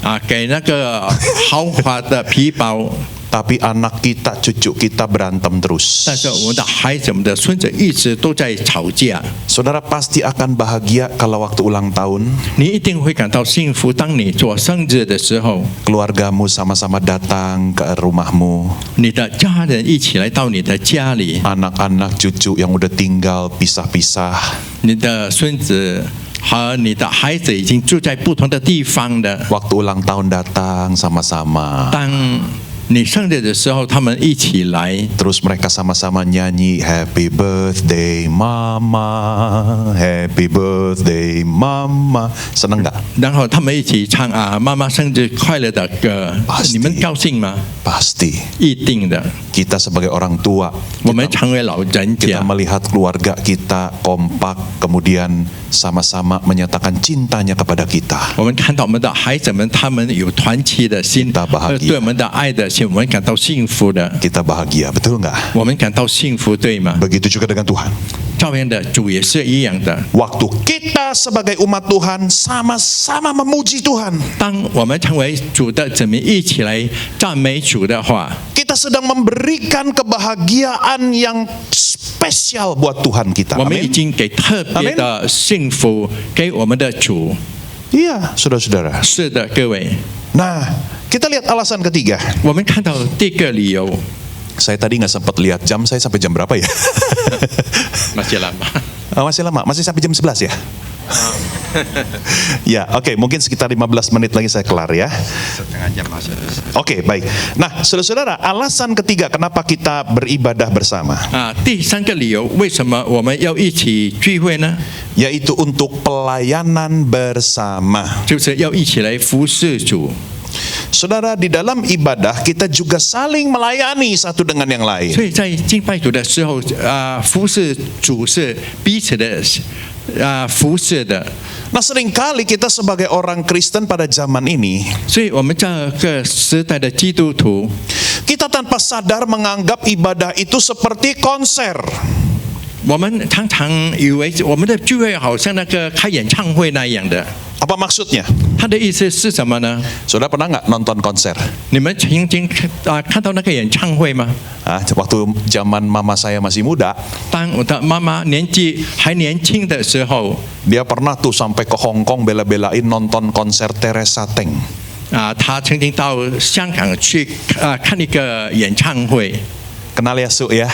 啊，给那个豪华的皮包， tapi anak kita, cucu kita berantem terus. 但是我们的孩子、我们的孙子一直都在吵架。 Saudara pasti akan bahagia kalau waktu ulang tahun 你一定会感到幸福，当你做生日的时候， keluargamu sama-sama datang ke rumahmu, 你的家人一起来到你的家里， anak-anak cucu yang udah tinggal pisah-pisah, 你的孙子和你的孩子已经住在不同的地方的。 waktu ulang tahun datang sama-sama. 当你生日的时候，他们一起来， Terus mereka sama-sama nyanyi Happy Birthday Mama, Happy Birthday Mama. Seneng nggak? 然后他们一起唱妈妈生日快乐的歌 Pasti 你们高兴吗？ Pasti. 一定的。 Kita sebagai orang tua, 我们成为老人 kita 家， melihat keluarga kita kompak, kemudian sama-sama menyatakan cintanya kepada kita. 我们看到我们的孩子们，他们有团契的心， Kita bahagia 对我们的爱的心，我们感到幸福的， Kita bahagia, betul nggak? 我们感到幸福，对吗？ Begitu juga dengan Tuhan. 照样的主也是一样的。 Waktu kita sebagai umat Tuhan sama-sama memuji Tuhan, 当我们成为主的子民，一起来赞美主的话， kita sedang memberikan kebahagiaan yang spesial buat Tuhan kita. 我们已 Amin. 经给特别的幸福给我们的主。 Iya, saudara-saudara. 是的，各位， Nah, kita lihat alasan ketiga. 我们看到第一个理由， Saya tadi nggak sempat lihat jam, saya sampai jam berapa ya? masih lama。 Masih lama, masih sampai jam 11 ya? Ya, oke, mungkin sekitar 15 menit lagi saya kelar ya. Setengah jam masih bisa. Oke, baik. Nah, saudara-saudara, alasan ketiga kenapa kita beribadah bersama, 第三个理由，为什么我们要一起聚会呢？ yaitu untuk pelayanan bersama. 就是要一起来服侍主。 Saudara, di dalam ibadah kita juga saling melayani satu dengan yang lain. 所以在敬拜主的时候，服侍主是彼此的服侍的。 Nah, seringkali kita sebagai orang Kristen pada zaman ini, 所以我们这个时代的基督徒， kita tanpa sadar menganggap ibadah itu seperti konser. 我们常常以为我们的聚会好像那个开演唱会那样的。 Apa maksudnya? 他的意思是什么呢？ Saudara pernah nggak nonton konser? 你们曾经看到那个演唱会吗？ Waktu zaman mama saya masih muda, 当我的妈妈年纪还年轻的时候， dia pernah tuh sampai ke Hong Kong bela-belain nonton konser Teresa Teng. 她曾经到香港去看一个演唱会。 Kenal ya Su ya?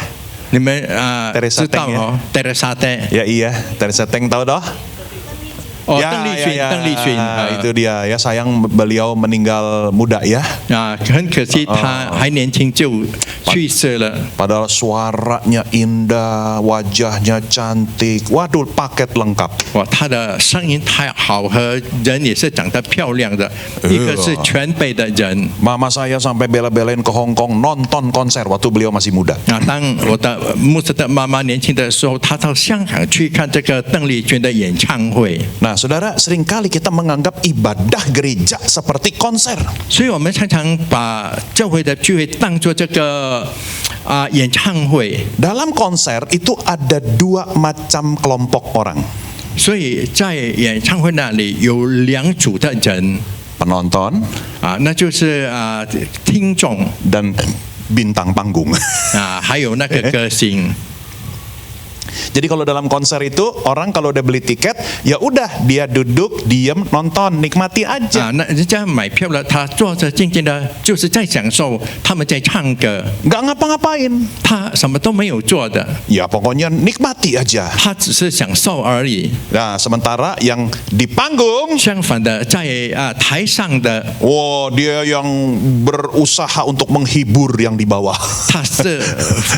你们知 Teresa 道 Teng 哦 ，Teresa Teng。 Ya iya, Teresa Teng tahu doh? 哦， Ya, 邓丽君， ya, 邓丽君， itu dia ya, sayang beliau meninggal muda ya. 很可惜，她还年轻就去世了。 Padahal suaranya indah, wajahnya cantik, waduh paket lengkap. 哇，她的声音太好，和人也是长得漂亮的，一个是全备的人。 Mama saya sampai bela-belain ke Hong Kong nonton konser waktu beliau masih muda. 当我的牧师的妈妈年轻的时候，她到香港去看这个邓丽君的演唱会。 Nah, saudara, seringkali kita menganggap ibadah gereja seperti konser. 所以我们常常把教会的聚会当作这个演唱会。 Dalam konser itu ada dua macam kelompok orang. 所以在演唱会那里有两组的人 Penonton 那就是听众 dan bintang panggung. 还有那个歌星。 Jadi kalau dalam konser itu orang kalau udah beli tiket, ya udah dia duduk, diam, nonton, nikmati aja. 那人家买票了，他坐着静静的，就是在享受他们在唱歌， Nggak ngapa-ngapain. 他什么都没有做的， Ya pokoknya nikmati aja. 他只是享受而已。 Nah, sementara yang di panggung, 相反的，在台上的， dia yang berusaha untuk menghibur yang di bawah. 他是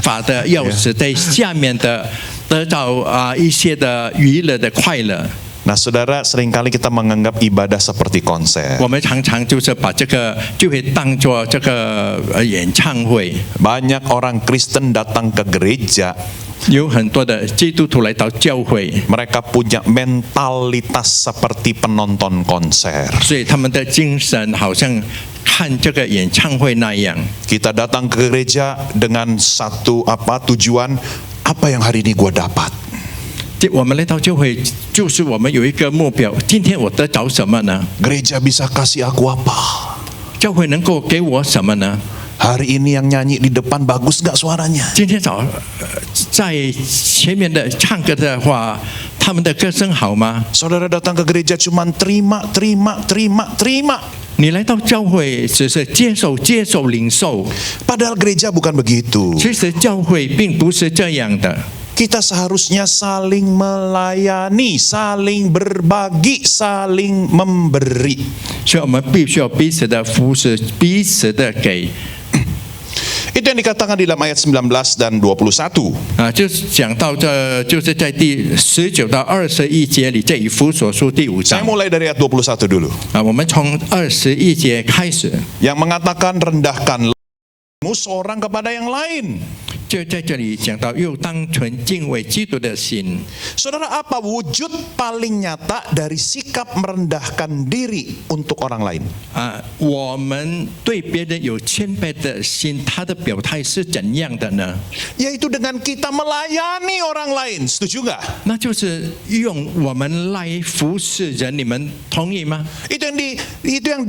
法的钥匙在下面的，得到一些的娱乐的快乐。 Nah, saudara, seringkali kita menganggap ibadah seperti konser. 我们常常就是把这个聚会当作这个演唱会。 Banyak orang Kristen datang ke gereja, 有很多的基督徒来到教会， mereka punya mentalitas seperti penonton konser. 所以他们的精神好像看这个演唱会那样。 Kita datang ke gereja dengan satu tujuan, apa yang hari ini gua dapat? 我们来到教会，就是我们有一个目标。今天我得着什么呢？ Gereja bisa kasih aku apa? 教会能够给我什么呢？ Hari ini yang nyanyi di depan bagus nggak suaranya? 今天在前面的唱歌的话，他们的歌声好吗？ Saudara datang ke gereja cuman terima. 你来到教会只是接受、领受， Padahal gereja bukan begitu. 其实教会并不是这样的。 Kita seharusnya saling melayani, saling berbagi, saling memberi. 所以我们必须要彼此的服侍，彼此的给。 Itu yang dikatakan di dalam ayat 19 dan 21. 就是讲到就是在第19到21节里，这以弗所书第5 Saya 章。 mulai dari ayat 21 dulu. 我们从21节开始， Yang mengatakan rendahkanlah seorang kepada yang lain. 就在这里讲到又当存敬畏基督的心。 Saudara, apa wujud paling nyata dari sikap merendahkan diri untuk orang lain? 我们对别人有谦卑的心，他的表态是怎样的呢？ Yaitu dengan kita melayani orang lain. Setuju nggak? 那就是用我们来服侍人，你们同意吗？ Itu yang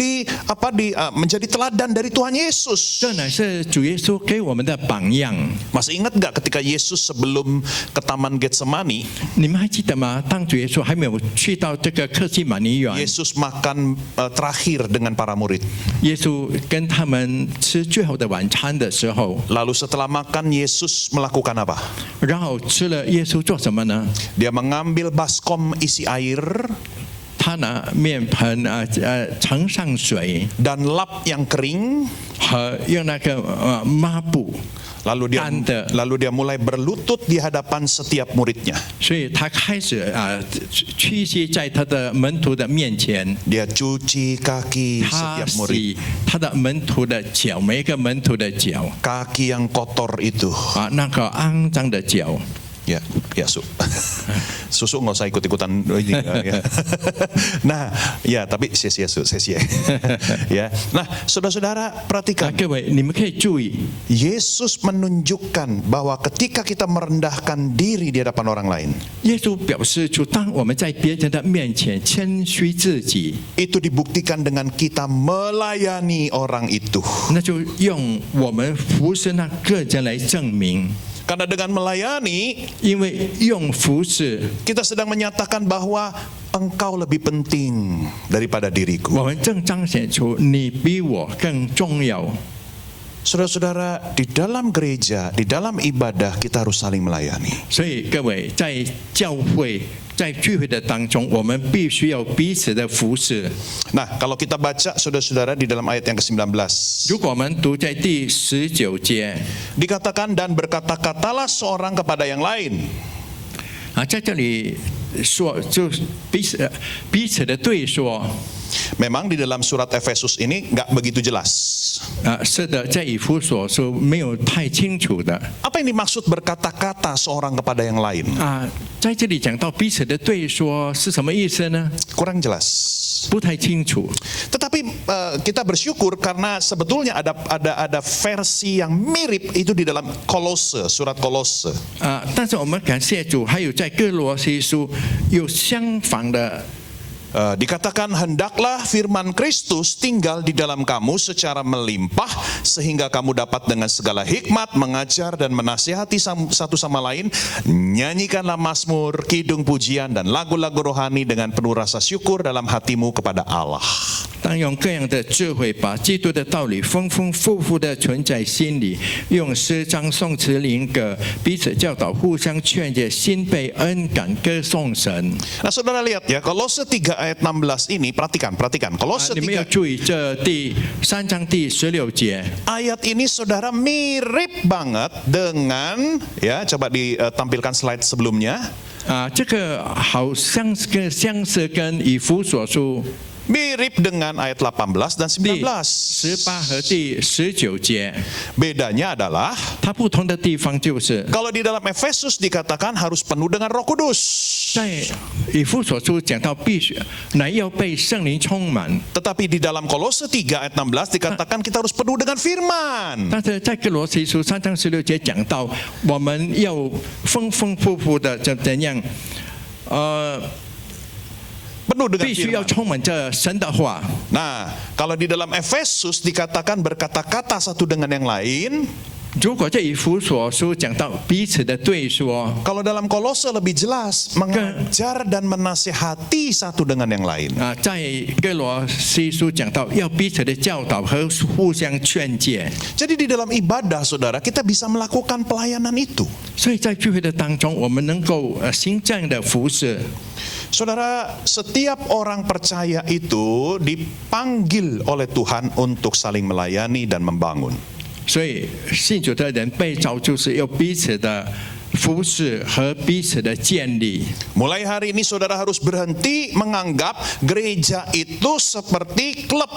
menjadi teladan dari Tuhan Yesus. 这乃是主耶稣给我们的榜样。 Masih ingat nggak ketika Yesus sebelum ke Taman Getsemani, 你们还记得吗？当主耶稣还没有去到这个客西马尼园， Yesus makan terakhir dengan para murid. 耶稣跟他们吃最后的晚餐的时候， Lalu setelah makan Yesus melakukan apa? 然后吃了，耶稣做什么呢？ Dia mengambil baskom isi air, 他拿面盆盛上水， dan lap yang kering, 和用那个抹布， 干的。 lalu dia mulai berlutut di hadapan setiap muridnya. 所以他开始屈膝在他的门徒的面前， Dia cuci kaki 他 setiap murid. 洗他的门徒的脚，每一个门徒的脚 Kaki yang kotor itu. 那个肮脏的脚。 Ya, ya susu nggak usah ikut-ikutan. Ya. Nah, ya tapi sia-sia sia-sia. Ya, nah saudara-saudara perhatikan. 各位，你们可以注意， Yesus menunjukkan bahwa ketika kita merendahkan diri di hadapan orang lain, 耶稣表示出，当我们在别人的面前谦虚自己， itu dibuktikan dengan kita melayani orang itu. 那就用我们服侍那个人来证明。 Karena dengan melayani, 因为用服侍， kita sedang menyatakan bahwa engkau lebih penting daripada diriku. 我们正彰显出你比我更重要。 Saudara-saudara, di dalam gereja, di dalam ibadah kita harus saling melayani. 所以各位在教会、在聚会的当中，我们必须要彼此的服侍。 Nah, kalau kita baca saudara-saudara di dalam ayat yang ke-19, 如果我们读在第19节， dikatakan dan berkata-katalah seorang kepada yang lain. 在这里说就彼此的对说。 Memang di dalam surat Efesus ini nggak begitu jelas. 是的，在以弗所说没有太清楚的。 Apa yang dimaksud berkata-kata seorang kepada yang lain? 在这里讲到彼此的对说是什么意思呢？ Kurang jelas. 不太清楚。 Tetapi kita bersyukur karena sebetulnya ada versi yang mirip itu di dalam Kolose, surat Kolose. 但是我们感谢主，还有在哥罗西书有相仿的。 Dikatakan hendaklah firman Kristus tinggal di dalam kamu secara melimpah sehingga kamu dapat dengan segala hikmat mengajar dan menasihati satu sama lain. Nyanyikanlah mazmur, kidung pujian dan lagu-lagu rohani dengan penuh rasa syukur dalam hatimu kepada Allah. 当用各样的智慧，把基督的道理丰丰富富的存在心里，用诗章、颂词、灵歌彼此教导，互相劝诫，心被恩感歌颂神。 Nah, saudara lihat ya, Kolose 3 ayat 16 ini, perhatikan. Kolose 你们要 3 注意这第3章第16节。 ayat ini saudara mirip banget dengan, ya coba ditampilkan slide sebelumnya. 这个好像相似跟以弗所书 Mirip dengan ayat 18 dan 19. 第18和第19节。 Bedanya adalah 它不同的地方就是， kalau di dalam Efesus dikatakan harus penuh dengan Roh Kudus. 在以弗所书讲到必须乃要被圣灵充满， Tetapi di dalam Kolose 3 ayat 16 dikatakan kita harus penuh dengan firman. 但是在哥罗西书3章16节讲到，我们要丰丰富富的怎样， Penuh dengan 必须要 firman. 充满着神的话。 Nah, kalau di dalam Efesus dikatakan berkata-kata satu dengan yang lain. 如果在以弗所书讲到彼此的对说， Kalau dalam Kolose lebih jelas mengajar dan menasihati satu dengan yang lain. 在哥罗西书讲到要彼此的教导和互相劝诫。 Jadi di dalam ibadah saudara kita bisa melakukan pelayanan itu. 所以在聚会的当中，我们能够行这样的服侍。 Saudara, setiap orang percaya itu dipanggil oleh Tuhan untuk saling melayani dan membangun. 所以信主的人被召就是要彼此的服侍和彼此的建立。 Mulai hari ini saudara harus berhenti menganggap gereja itu seperti klub.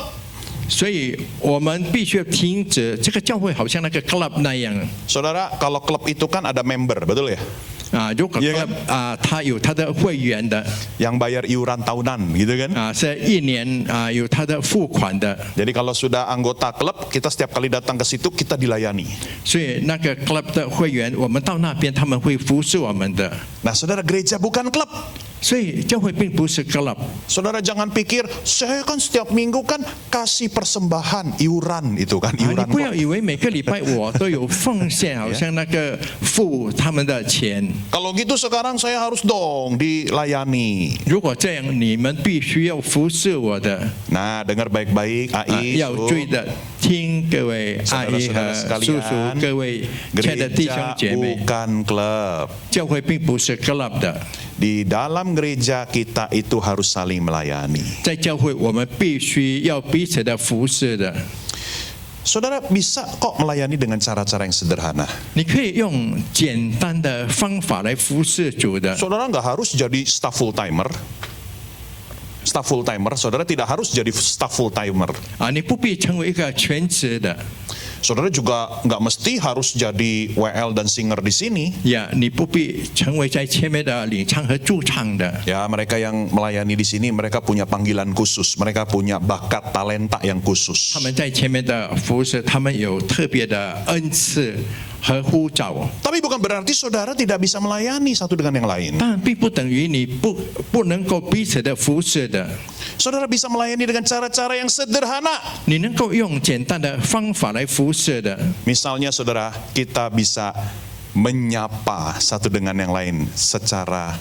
所以我们必须要停止这个教会好像那个 club 那样。 Saudara, kalau klub itu kan ada member, betul ya? 如果 club 他有他的会员的 Yang bayar iuran tahunan, gitu kan? 是一年有他的付款的。 Jadi kalau sudah anggota klub, kita setiap kali datang ke situ kita dilayani. 所以那个 club 的会员，我们到那边他们会服侍我们的。 Nah, saudara, gereja bukan klub. 所以教会并不是 club。 Saudara jangan pikir saya kan setiap minggu kan kasih persembahan iuran itu kan 你 iuran. 不要以为每个礼拜我都有奉献，好像那个付他们的钱。 Kalau gitu sekarang saya harus dong dilayani. 如果这样，你们必须要服侍我的。 Nah, dengar baik-baik, AI. 要注意的听亲、各位阿姨和 Saudara-saudara 叔叔、各 sekalian, 位亲爱的弟兄 gereja 姐妹， bukan klub. 教会并不是 club 的， Di dalam gereja kita itu harus saling melayani. 在教会我们必须要彼此的服侍的。 Saudara bisa kok melayani dengan cara-cara yang sederhana. 你可以用简单的方法来服侍主的。 Saudara nggak harus jadi staff full timer. Staff full timer, saudara tidak harus jadi staff full timer. 啊，你不必成为一个全职的。 Saudara juga nggak mesti harus jadi WL dan singer di sini. 呀，你不必成为在前面的领唱和驻唱的。 Ya, mereka yang melayani di sini, mereka punya panggilan khusus, mereka punya bakat talenta yang khusus. 他们在前面的服侍，他们有特别的恩赐和呼召。 Tapi bukan berarti saudara tidak bisa melayani satu dengan yang lain. 当然，并不等于你不能够彼此的服侍的。 Saudara bisa melayani dengan cara-cara yang sederhana. 你能够用简单的方法来服侍的。 Misalnya saudara, kita bisa menyapa satu dengan yang lain secara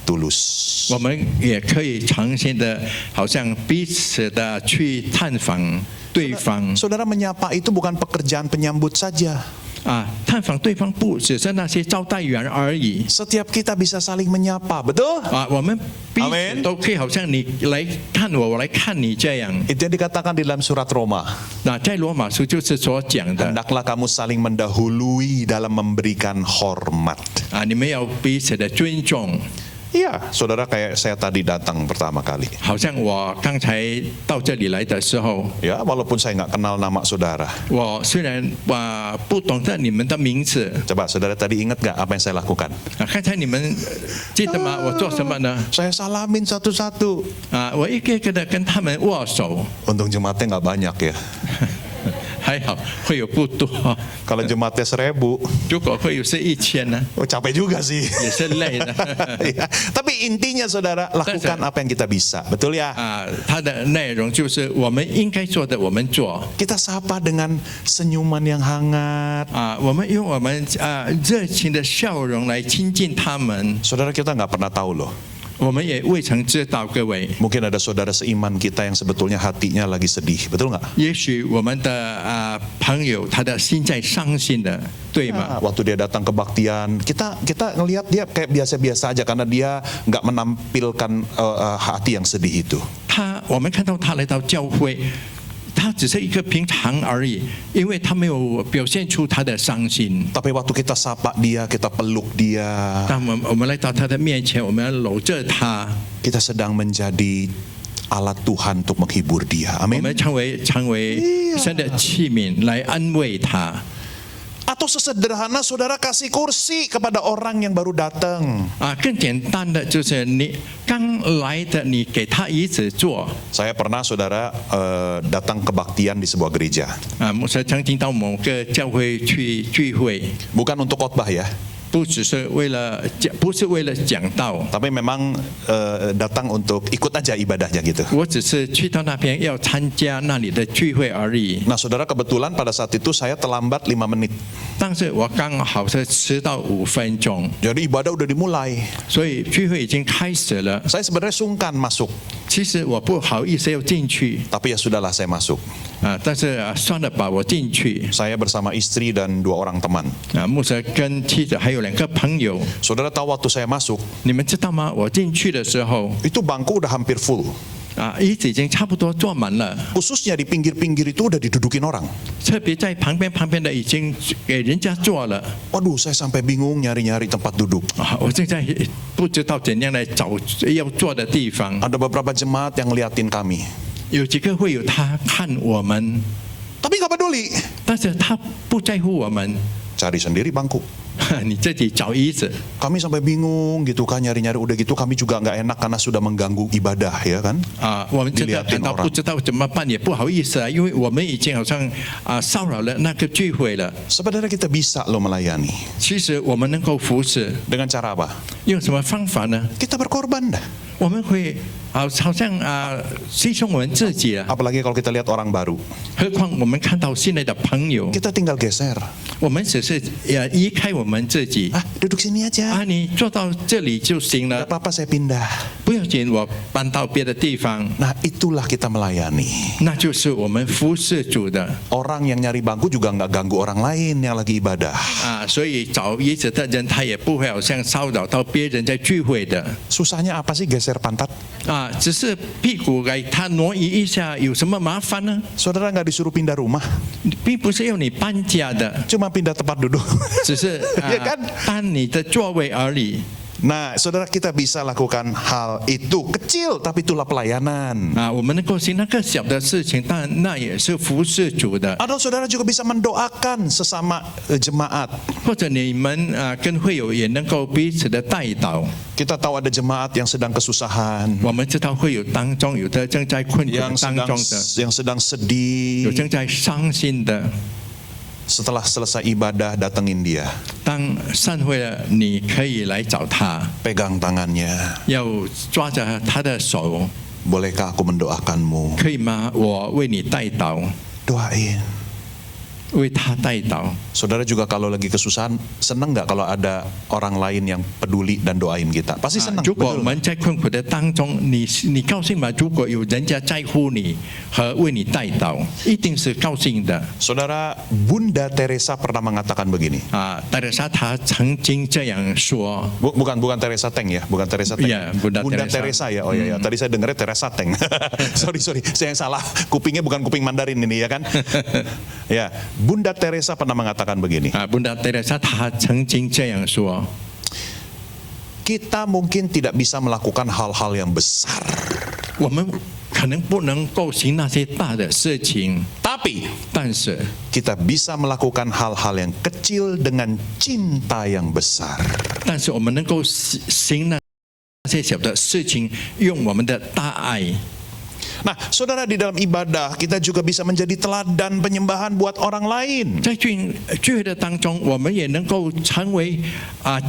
tulus. 我们也可以尝鲜的，好像彼此的去探访对方 Saudara menyapa itu bukan pekerjaan penyambut saja. 啊，探访对方不只是那些招待员而已 Setiap kita bisa saling menyapa, betul? 啊，我们彼 Amin 此都可以好像你来看我，我来看你这样。 Itu yang dikatakan di dalam surat Roma. 那在罗马书就是所讲的 Hendaklah kamu saling mendahului dalam memberikan hormat. 啊，你们要彼此的尊重。 Iya, saudara kayak saya tadi datang pertama kali. 好像我刚才到这里来的时候， Ya, walaupun saya nggak kenal nama saudara. 我虽然不懂得你们的名字 Coba saudara tadi ingat nggak apa yang saya lakukan? 啊，刚才你们记得吗？我做什么呢？ Saya salamin satu-satu. 啊，我一个一个的跟他们握手， Untung jemaatnya nggak banyak ya. 还好会有不多， Kalau jemaatnya 1000, 如果会有是1000呢， oh, capek juga sih. 也是累的。 Ya, tapi intinya saudara, lakukan apa yang kita bisa, betul ya? 啊，它的内容就是我们应该做的，我们做 Kita sapa dengan senyuman yang hangat. 啊，我们用我们热情的笑容来亲近他们。 Saudara, kita nggak pernah tahu loh. 我们也未曾知道，各位， Mungkin ada saudara seiman kita yang sebetulnya hatinya lagi sedih, betul nggak? 也许我们的朋友他的心在伤心的，对吗？ Waktu dia datang kebaktian, kita ngelihat dia kayak biasa-biasa aja karena dia nggak menampilkan hati yang sedih itu. 我们看到他来到教会，他只是一个平常而已，因为他没有表现出他的伤心。 Tapi waktu kita sapa dia, kita peluk dia, 当我们来到他的面前，我们要搂着他， kita sedang menjadi alat Tuhan untuk menghibur dia. 我 Amin. 们成为神的器皿来安慰他。 Atau sesederhana saudara kasih kursi kepada orang yang baru datang. 啊，更简单的就是你刚来的，你给他椅子坐。 Saya pernah saudara datang kebaktian di sebuah gereja. 啊，牧师曾经到某个教会去聚会， Bukan untuk khotbah ya, 不是为了讲道， tapi memang datang untuk ikut aja ibadahnya gitu. 我只是去到那边要参加那里的聚会而已。 Nah saudara, kebetulan pada saat itu saya terlambat 5 menit. 但是我刚好是迟到5分钟， Jadi ibadah udah dimulai. 所以聚会已经开始了。 Saya sebenarnya sungkan masuk, 其实我不好意思要进去 tapi ya sudahlah saya masuk. 啊，但是算了吧，我进去 Saya bersama istri dan 2 orang teman. 啊。牧师跟妻子还有2个朋友， Saudara tahu waktu saya masuk, 你们知道吗？我进去的时候 itu bangku udah hampir full. 啊，椅子已经差不多坐满了， Khususnya di pinggir-pinggir itu udah didudukin orang. 特别在旁边的已经给人家坐了 Waduh, saya sampai bingung nyari-nyari tempat duduk. 啊，我现在不知道怎样来找要坐的地方。 Ada beberapa jemaat yang ngeliatin kami, 有几个会有他看我们， tapi nggak peduli. 但是他不在乎我们， Cari sendiri bangku. 你自己找椅子。 Kami sampai bingung gitu kan, nyari-nyari. Udah gitu kami juga nggak enak karena sudah mengganggu ibadah ya kan. 啊，我们真的感到不知道怎么办，也不好意思啊，因为我们已经好像骚扰了那个聚会了。 Sebenarnya kita bisa loh melayani. 其实我们能够服侍， Dengan cara apa? 用什么方法呢？ Kita berkorban dah. 我们会好像牺牲我们自己啊。 Apalagi kalau kita lihat orang baru, 何况我们看到新来的朋友， kita tinggal geser. 我们只是移开我们自己 Duduk sini aja. 啊，你坐到这里就行 Gak 了， apa-apa saya pindah. 不要紧，我搬到别的地方。 Nah, itulah kita melayani. 那就是我们服侍主的 Orang yang nyari bangku juga nggak ganggu orang lain yang lagi ibadah. 啊，所以找椅子的人，他也不会好像骚扰到别人在聚会的 Susahnya apa sih geser pantat? 啊，只是屁股给他挪移一下，有什么麻烦呢？ Saudara nggak disuruh pindah rumah, 并不是要你搬家的， cuma pindah tempat duduk. 只是 Ya kan? 搬你的座位而已 Nah, saudara kita bisa lakukan hal itu kecil, tapi itulah pelayanan. 啊。我们能够行那个小的事情，但那也是服侍主的。 Atau saudara juga bisa mendoakan sesama jemaat. 或者你们跟会友也能够彼此的带导。 Kita tahu ada jemaat yang sedang kesusahan, 我们知道会友当中有的正在困苦 yang 当 sedang 中的， yang sedang sedih. 有正在伤心的。 Setelah selesai ibadah, datengin dia, 当散会了，你可以来找他， pegang tangannya. 要抓着他的手， Bolehkah aku mendoakanmu? 可以吗？我为你带导， Doain. 为他带导。 Saudara juga kalau lagi kesusahan, senang nggak kalau ada orang lain yang peduli dan doain kita? Pasti senang, 如果我 betul. 们在困苦的当中，你高兴吗？如果有人家在乎你和为你带导，一定是高兴的 Saudara, Bunda Teresa pernah mengatakan begini. 啊。戴德莎她曾经这样说 Bukan Teresa Teng ya, bukan Teresa Teng. Iya, Bunda Teresa. Ya. Oh iya, tadi saya dengarnya Teresa Teng. sorry, saya yang salah. Kupingnya bukan kuping Mandarin ini ya kan? Ya, Bunda Teresa pernah mengatakan begini. 啊，布达戴德莎她曾经这样说。 Kita mungkin tidak bisa melakukan hal-hal yang besar, 我们可能不能够行那些大的事情， tapi 但是 kita bisa melakukan hal-hal yang kecil dengan cinta yang besar. 但是我们能够行那些小的事情，用我们的大爱。 Nah, saudara, di dalam ibadah kita juga bisa menjadi teladan penyembahan buat orang lain. 在聚会的当中，我们也能够成为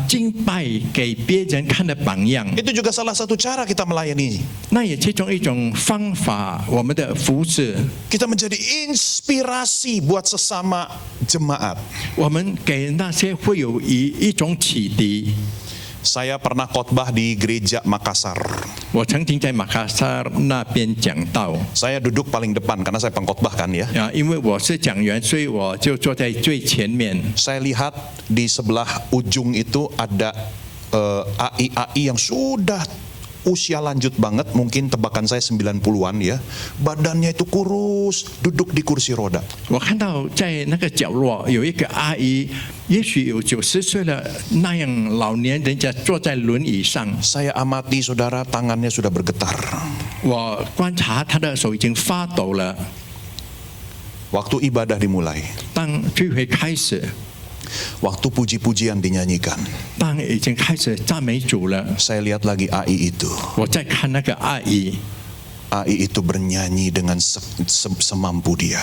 敬拜给别人看的榜样。 Itu juga salah satu cara kita melayani. 那也其中一种方法，我们的服侍， Kita menjadi inspirasi buat sesama jemaat. 我们给那些会有一种启迪。 Saya pernah khotbah di gereja Makassar. 我曾经在马卡萨那边讲道 Saya duduk paling depan karena saya pengkhotbah kan ya. 因为我是讲员，所以我就坐在最前面。 Saya lihat di sebelah ujung itu ada AI yang sudah usia lanjut banget, mungkin tebakan saya 90-an ya. Badannya itu kurus, duduk di kursi roda. 我看到在那个角落有一个阿姨，也许有90岁了，那样老年人家坐在轮椅上。 Saya amati saudara, tangannya sudah bergetar. 我观察她的手已经发抖了。 Waktu ibadah dimulai, 当聚会开始， waktu puji-pujian dinyanyikan, 当已经开始赞美主了， saya lihat lagi AI itu. 我在看那个阿姨， AI itu bernyanyi dengan semampu dia.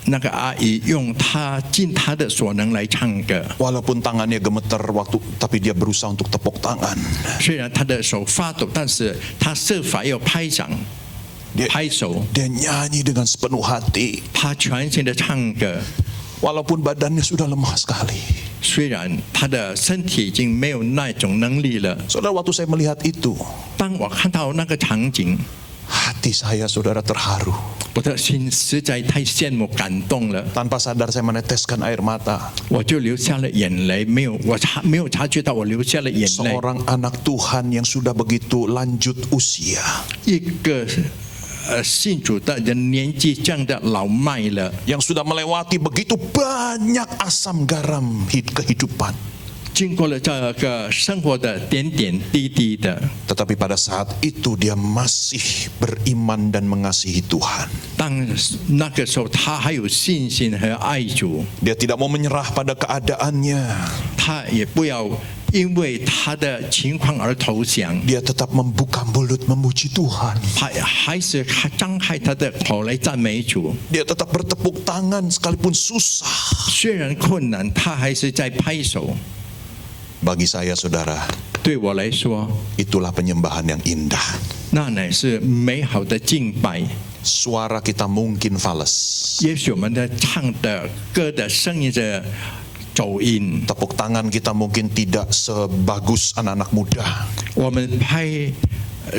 那个阿姨用她尽她的所能来唱歌， Walaupun tangannya gemeter waktu, tapi dia berusaha untuk tepuk tangan. 虽然她的手发抖，但是她设法要拍掌、拍手， Dia nyanyi dengan sepenuh hati. 她全心的唱歌。 Walaupun badannya sudah lemah sekali. 虽然她的身体已经没有那种能力了， Saudara, waktu saya melihat itu, 当我看到那个场景， hati saya saudara terharu. 我的心实在太羡慕、感动了， Tanpa sadar saya meneteskan air mata. 我就流下了眼泪。没有察觉到我流下了眼泪。 Seorang anak Tuhan yang sudah begitu lanjut usia. 一个信主的人年纪这样的老迈了， Yang sudah melewati begitu banyak asam garam kehidupan. 经过了这个生活的点点滴滴的， Tetapi pada saat itu dia masih beriman dan mengasihi Tuhan. 当那个时候他还有信心和爱主， Dia tidak mau menyerah pada keadaannya. 他也不要因为他的情况而投降， Dia tetap membuka mulut memuji Tuhan. 还是张开他的口来赞美主。 Dia tetap bertepuk tangan sekalipun susah. 虽然困难，他还是在拍手。 Bagi saya saudara, 对我来说， itulah penyembahan yang indah. 那乃是美好的敬拜。 Suara kita mungkin fals. 也许我们的唱的歌的声音的走音， Tepuk tangan kita mungkin tidak sebagus anak-anak muda. 我们拍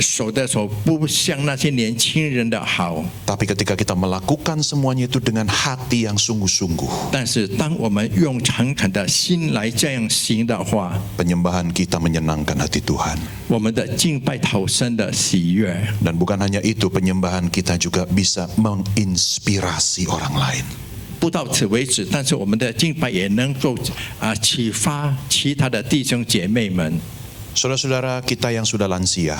手的手不像那些年轻人的好。 Tapi ketika kita melakukan semuanya itu dengan hati yang sungguh-sungguh, 但是当我们用诚恳的心来这样行的话， penyembahan kita menyenangkan hati Tuhan. 我们的敬拜讨神的喜悦。 Dan bukan hanya itu, penyembahan kita juga bisa menginspirasi orang lain. 不到此为止，但是我们的敬拜也能够启发其他的弟兄姐妹们。 Saudara-saudara kita yang sudah lansia,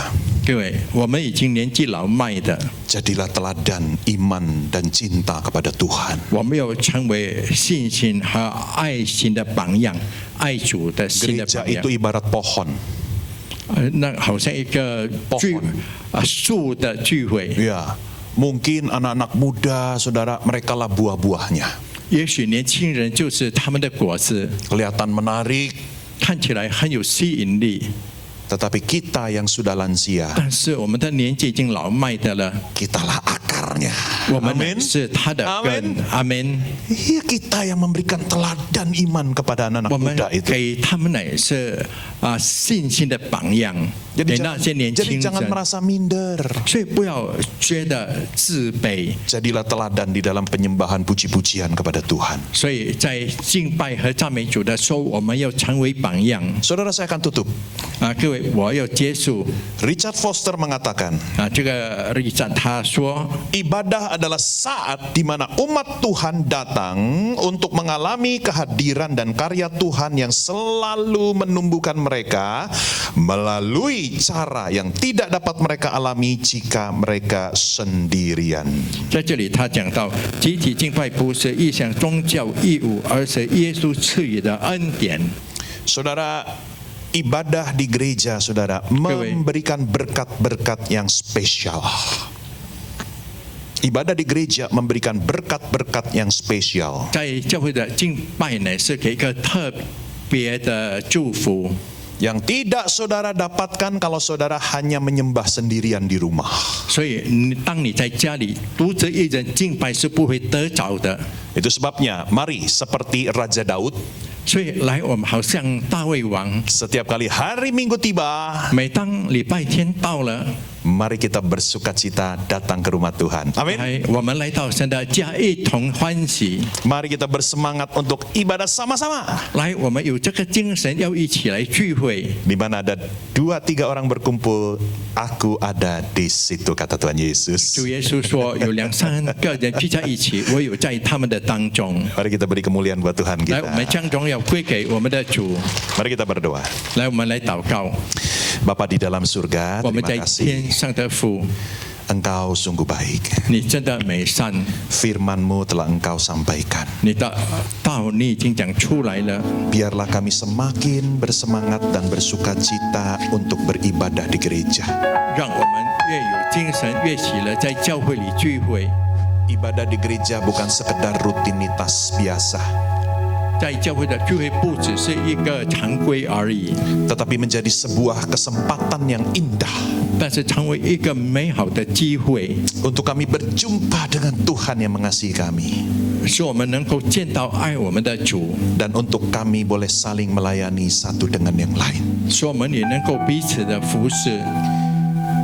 各位，我们已经年纪老迈的， jadilah teladan iman dan cinta kepada Tuhan. 我们要成为信心和爱心的榜样，爱主的心的 Gereja 榜样 itu。ibarat pohon. 那好像一个树的聚会。 Ya, mungkin anak-anak muda, saudara, mereka lah buah-buahnya. 也许年轻人就是他们的果子， Kelihatan menarik, 看起来很有吸引力。 tetapi kita yang sudah lansia, 但是我们的年纪已经老迈的了， kitalah akarnya. 我们 Amin. 是他的根。阿门。 Iya, kita yang memberikan teladan iman kepada anak-anak 我们 muda itu. 给他们乃是信心的榜样， Jadi 给那些年轻 jangan 人。 merasa minder. 所以不要觉得自卑。 Jadilah teladan di dalam penyembahan puji-pujian kepada Tuhan. 所以在敬拜和赞美主的时候，我们要成为榜样。 Saudara, saya akan tutup. 各位，我要结束。 Richard Foster mengatakan, 这个瑞赞他说， ibadah adalah saat di mana umat Tuhan datang untuk mengalami kehadiran dan karya Tuhan yang selalu menumbuhkan mereka melalui cara yang tidak dapat mereka alami jika mereka sendirian. 在这里他讲到，集体敬拜不是一项宗教义务，而是耶稣赐予的恩典。 Saudara, ibadah di gereja, saudara, memberikan berkat-berkat yang spesial. Ibadah di gereja memberikan berkat-berkat yang spesial. 在教会的敬拜呢，是给一个特别的祝福。 Yang tidak saudara dapatkan kalau saudara hanya menyembah sendirian di rumah. 所以，当你在家里独自一人敬拜是不会得着的。 Itu sebabnya, mari seperti Raja Daud, 所以，来我们好像大卫王， setiap kali hari Minggu tiba, 每当礼拜天到了， mari kita bersukacita datang ke rumah Tuhan. Amin. 来我们来到神的家，一同欢喜。 Mari kita bersemangat untuk ibadah sama-sama. 来，我们有这个精神，要一起来聚会。 Di mana ada 2-3 orang berkumpul, aku ada di situ, kata Tuhan Yesus. 主耶稣说，有2-3个人聚在一起，我有在他们的当中。 Mari kita beri kemuliaan buat Tuhan 来，我们 kita. 将荣耀归给我们的主。 Mari kita berdoa. 来，我们来祷告。 Bapa di dalam surga, 我们 terima 在 kasih. 天上的父， Engkau sungguh baik. 你真的美善， Firman-Mu telah Engkau sampaikan. 你的道你已经讲出来了。 Biarlah kami semakin bersemangat dan bersukacita untuk beribadah di gereja. 让我们越有精神，越喜乐，在教会里聚会。 Ibadah di gereja bukan sekedar rutinitas biasa, 在教会的聚会不只是一个常规而已， tetapi menjadi sebuah kesempatan yang indah 但是成为一个美好的机会， untuk kami berjumpa dengan Tuhan yang mengasihi kami, 使我们能够见到爱我们的主， dan untuk kami boleh saling melayani satu dengan yang lain. 使我们也能够彼此的服侍。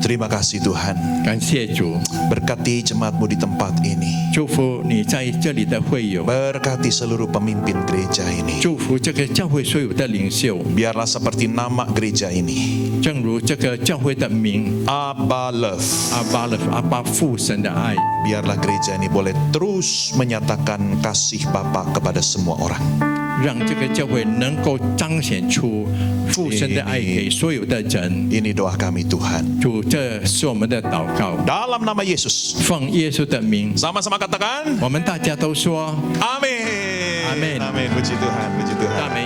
Terima kasih Tuhan. 感谢主， Berkati jemaat-Mu di tempat ini. 祝福你在这里的会友， Berkati seluruh pemimpin gereja ini. 祝福这个教会所有的领袖， Biarlah seperti nama gereja ini, 正如这个教会的名 Abba Love. 阿爸父神的爱， Biarlah gereja ini boleh terus menyatakan kasih Bapa kepada semua orang. 让这个教会能够彰显出父神的爱给所有的人。 Ini doa kami Tuhan. 主，这是我们的祷告， Dalam nama Yesus. 奉耶稣的名， Sama-sama katakan. 我们大家都说 Amin. Amin. Amin. Puji Tuhan. Puji Tuhan. 赞美。